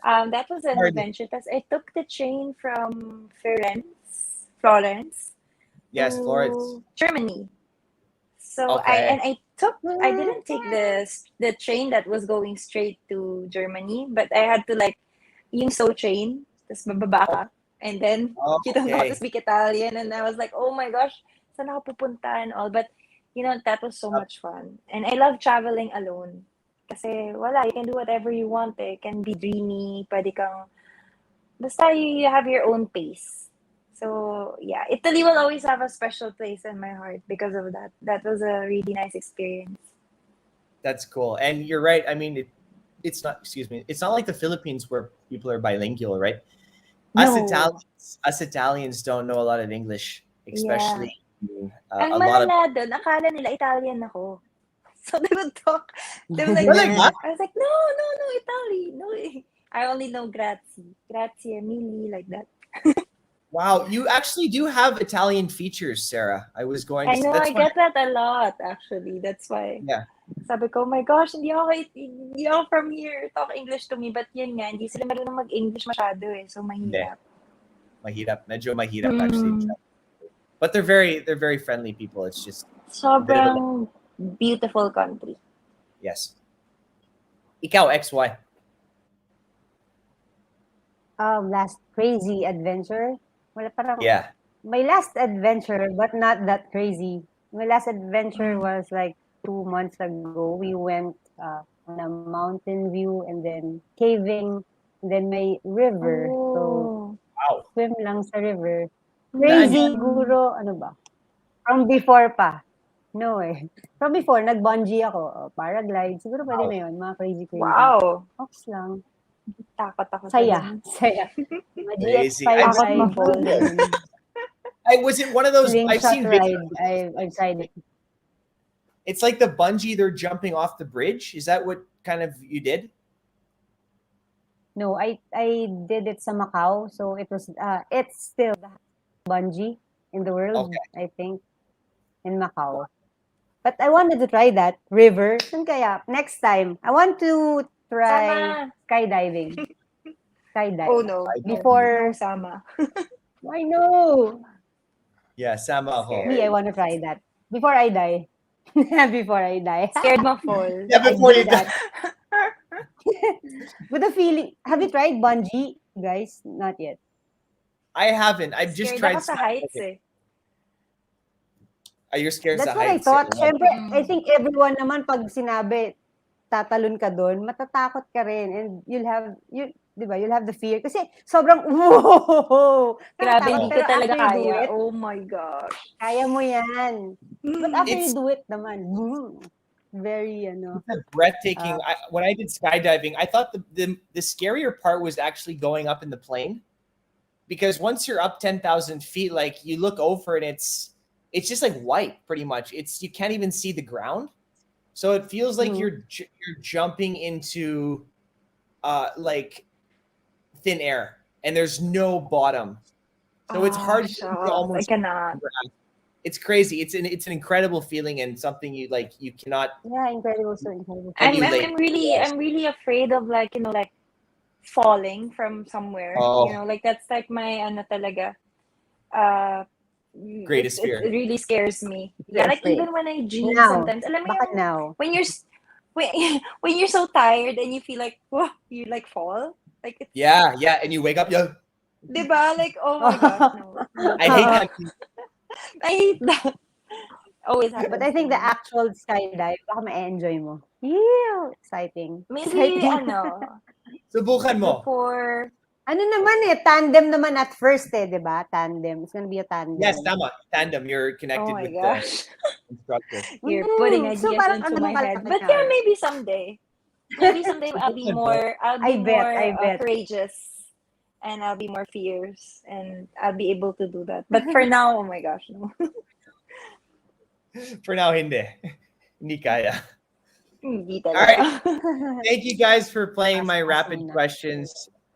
That was an Hard. adventure because I took the train from Florence Yes, to Florence. Germany. So Okay. I didn't take the train that was going straight to Germany, but I had to like yung so train, tas bababa ka, and then you don't know how Okay. to speak Italian, and I was like, oh my gosh, saan ako pupunta and all, but that was so much fun, and I love traveling alone. Kasi wala, you can do whatever you want. It can be dreamy, pwede kang, basta you have your own pace. So yeah, Italy will always have a special place in my heart because of that. That was a really nice experience. That's cool. And you're right. I mean, it's not, it's not like the Philippines where people are bilingual, right? No. Us Italians don't know a lot of English, especially Ang a lot of. malala doon, akala nila Italian ako. So they would talk. They were like, Talaga? I was like, no, Italy. No, I only know grazie. Grazie, mille, like that. Wow, you actually do have Italian features, Sarah. I was going to I know, that's I why- get that a lot, actually. That's why. Yeah. Sabi ko, oh my gosh, hindi ako from here. Talk English to me. But yun nga, hindi sila marunong mag-English masyado eh. So, mahirap. Mahirap. Medyo mahirap actually. But they're very friendly people. It's just Sobrang beautiful country. Yes. Ikaw, XY. Last crazy adventure. Wala parang Yeah. my last adventure, but not that crazy. My last adventure Mm. was like 2 months ago. We went on a mountain view and then caving, and then may river. So Oh. Wow. swim lang sa river. Saan Crazy yun? Mm. siguro, ano ba? From before pa. No eh. From before, nag-bungee ako. Paraglide. Siguro pwede Wow. na yun. Mga crazy. Wow. Ops lang. Takot ako sa Saya. ganun. Saya. Mga Crazy. GX5 I've Takot seen ride. ma-fall. videos. Ganun. Was it one of those? I've Slingshot seen ride. videos. I've tried it. It's like the bungee. They're jumping off the bridge. Is that what kind of you did? No, I did it sa Macau. So it was, it's still the bungee in the world, Okay. I think, in Macau. But I wanted to try that. River. Saan kaya? Next time. I want to try Sama. skydiving. Skydive. Oh no. No, Before, sama. I know. Yeah, sama ako. Me, I Scared. want to try that. Before I die. Before I die. Scared ma-fall. Yeah, I before do you die. that. With a feeling. Have you tried bungee, guys? Not yet. I haven't. I've just Scared tried ako sa heights skydiving. eh. You're scared That's sa what I heights. thought. Siyempre, I Mm. think everyone naman pag sinabi tatalon ka doon, matatakot ka rin and di ba, you'll have the fear kasi sobrang whoa! Grabe, Nakatakot hindi Oh. ko pero talaga after you do kaya. it, Oh my gosh. kaya mo 'yan. But after you It's do it naman, very breathtaking. uh, When I did skydiving, I thought the scarier part was actually going up in the plane, because once you're up 10,000 feet, like you look over and it's just like white, pretty much. It's, you can't even see the ground, so it feels like mhm. you're jumping into like thin air, and there's no bottom, so it's Ah, hard to shucks. I almost cannot. grasp. It's crazy. It's an incredible feeling, and something you cannot Yeah, incredible, so incredible I'm feeling. I'm emulate. I'm really I'm really afraid of like, like falling from somewhere. Oh, Like that's like my ano talaga. Uh greatest it fear. really scares me. Yeah, You're like afraid. even when I dream Now, sometimes, alam mo baka yung now. when you're s- when, when you're so tired and you feel like, whoa, you like fall. Like it's Yeah, and you wake up, yeah. 'di ba? Like, oh my gosh, no. No, I hate no. that. I hate that. Always But happens I to think the me. actual skydive, baka ma-enjoy mo. Ew! Exciting. Maybe Exciting. Subukan mo. before. Ano naman tandem naman at first 'di ba? Tandem. It's gonna be a Yes, tandem. tama. Tandem. You're Oh connected my with the gosh. instructor. You're putting So ideas parang into ano my pala head. But yeah, kanya? maybe someday. Maybe someday Subukan mo. I'll I be bet, more I bet. courageous, and I'll be more fierce, and I'll be able to do that. But for now, oh my gosh, no. For now, hindi. Hindi kaya. Hindi All right. talaga. Thank you guys for playing my Pass rapid muna. questions.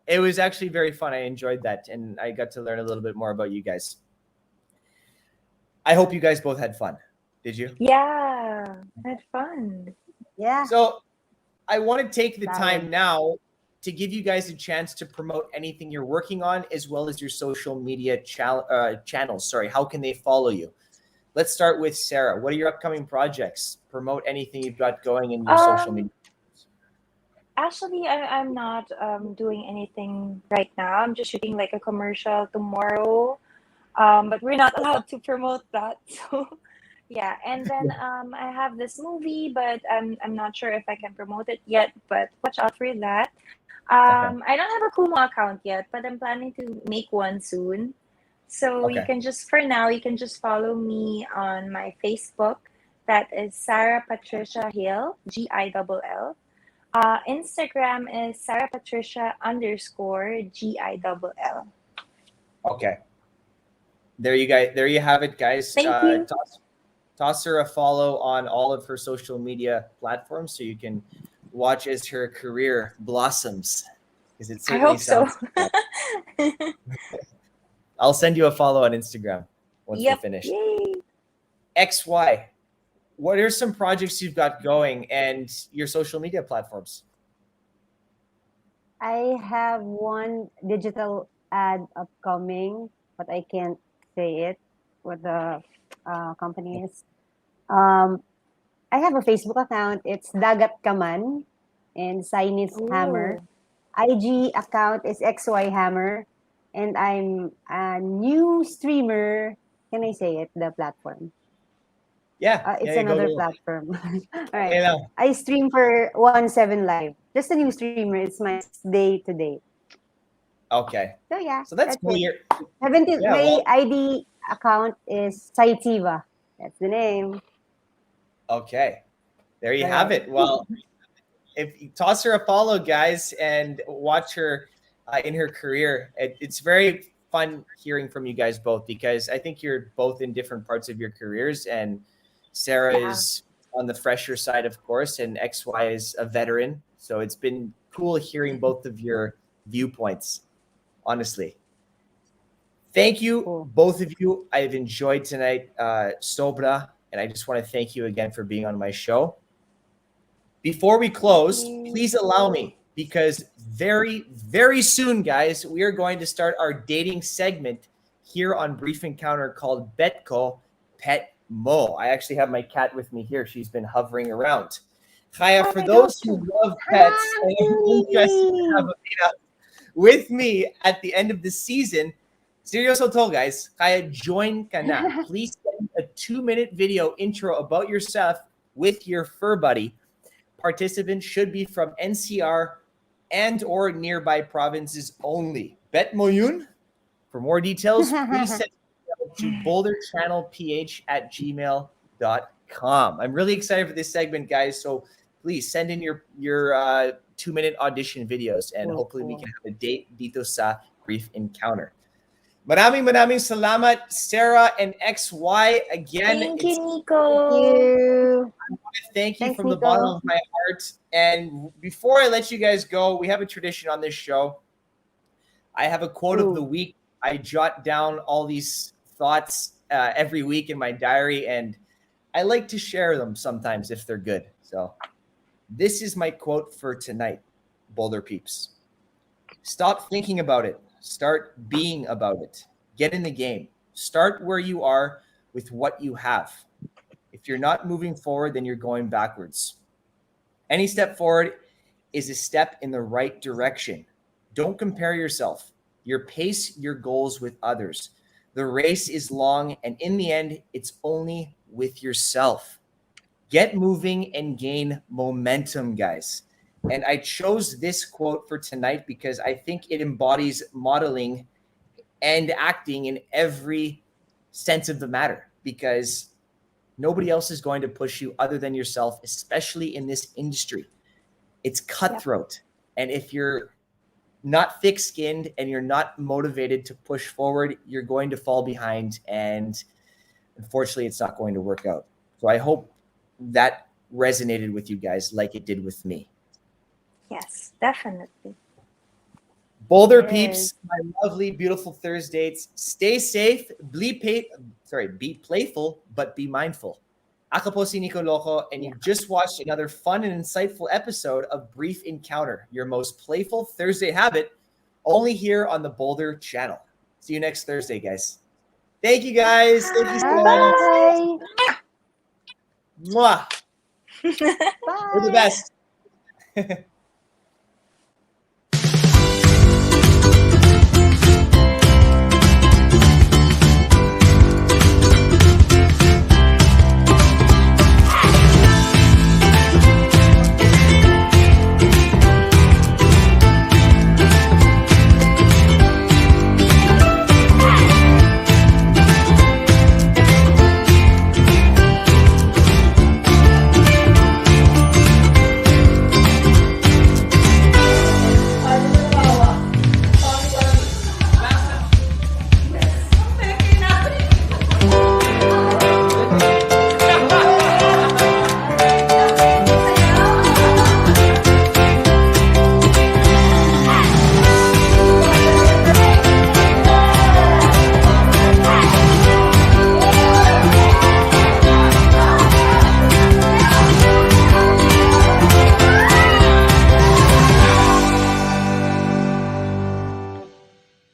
It was actually very fun. I enjoyed that, and I got to learn a little bit more about you guys. I hope you guys both had fun. Did you? Yeah, had fun. Yeah. So I want to take the Valid. time now to give you guys a chance to promote anything you're working on, as well as your social media channels. Sorry, how can they follow you? Let's start with Sarah. What are your upcoming projects? Promote anything you've got going in your social media. Actually, I'm not doing anything right now. I'm just shooting like a commercial tomorrow. But we're not allowed to promote that. So yeah, and then I have this movie, but I'm not sure if I can promote it yet. But watch out for that. Okay. I don't have a Kumu account yet, but I'm planning to make one soon. So you Okay. can just, for now, you can just follow me on my Facebook. That is Sarah Patricia Hill, Gill. Instagram is Sarah Patricia _ Gill. Okay. There you have it, guys. Thank you. Toss her a follow on all of her social media platforms so you can watch as her career blossoms. Because it I certainly hope so. sounds like that. I'll send you a follow on Instagram once we're Yep. finished. Yay. XY, what are some projects you've got going and your social media platforms? I have one digital ad upcoming, but I can't say it what the company is. Um, I have a Facebook account. It's Dagat Kaman and Sinus Hammer. Ooh. IG account is XY Hammer. And I'm a new streamer. Can I say it? The platform. Yeah, It's yeah, go, another go. platform. All right. Okay now. I stream for 1-7 Live. Just a new streamer. It's my day to day. Okay. So yeah, So that's that's cool. it. You're, yeah, My well, ID account is Saitiva. That's the name. okay. There you All have right. it. Well, if you toss her a follow, guys, and watch her in her career, it's very fun hearing from you guys both because I think you're both in different parts of your careers. And Sarah Yeah. is on the fresher side, of course, and XY is a veteran. So it's been cool hearing both of your viewpoints, honestly. Thank you, Cool. both of you. I've enjoyed tonight, Sobra, and I just want to thank you again for being on my show. Before we close, You. please allow me, because very, very soon, guys, we are going to start our dating segment here on Brief Encounter called Betko Pet Mo. I actually have my cat with me here. She's been hovering around. Kaya, Oh, for my those gosh. who love pets Hi, and are interested to have Julie. a meetup with me at the end of the season, seryoso to, guys, kaya join ka na. Please send a 2-minute video intro about yourself with your fur buddy. Participants should be from NCR and or nearby provinces only. Bet mo yun? For more details, please send an email to boulderchannelph@gmail.com. I'm really excited for this segment, guys. So please send in your 2-minute audition videos, and Cool, hopefully we cool. can have a date dito sa Brief Encounter. Maraming salamat, Sarah and XY. Again, Thank you, it's Thank Nico. you. thank you Thanks, from the bottom Nico. of my heart. And before I let you guys go, we have a tradition on this show. I have a quote of the Ooh. week. I jot down all these thoughts every week in my diary, and I like to share them sometimes if they're good. So this is my quote for tonight, Boulder Peeps. Stop thinking about it. Start being about it. Get in the game. Start where you are with what you have. If you're not moving forward, then you're going backwards. Any step forward is a step in the right direction. Don't compare yourself. Your pace your goals with others. The race is long, and in the end, it's only with yourself. Get moving and gain momentum, guys. And I chose this quote for tonight because I think it embodies modeling and acting in every sense of the matter, because nobody else is going to push you other than yourself, especially in this industry. It's Yep. cutthroat. And if you're not thick skinned and you're not motivated to push forward, you're going to fall behind. And unfortunately, it's not going to work out. So I hope that resonated with you guys like it did with me. Yes, definitely. Boulder Yes. peeps, my lovely, beautiful Thursdays, stay safe, be playful, but be mindful. Ako po si Nico Loco, and Yeah. you've just watched another fun and insightful episode of Brief Encounter, your most playful Thursday habit, only here on the Boulder channel. See you next Thursday, guys. Thank you, guys. Thank you so much. Bye. Mwah. You're the Bye. best.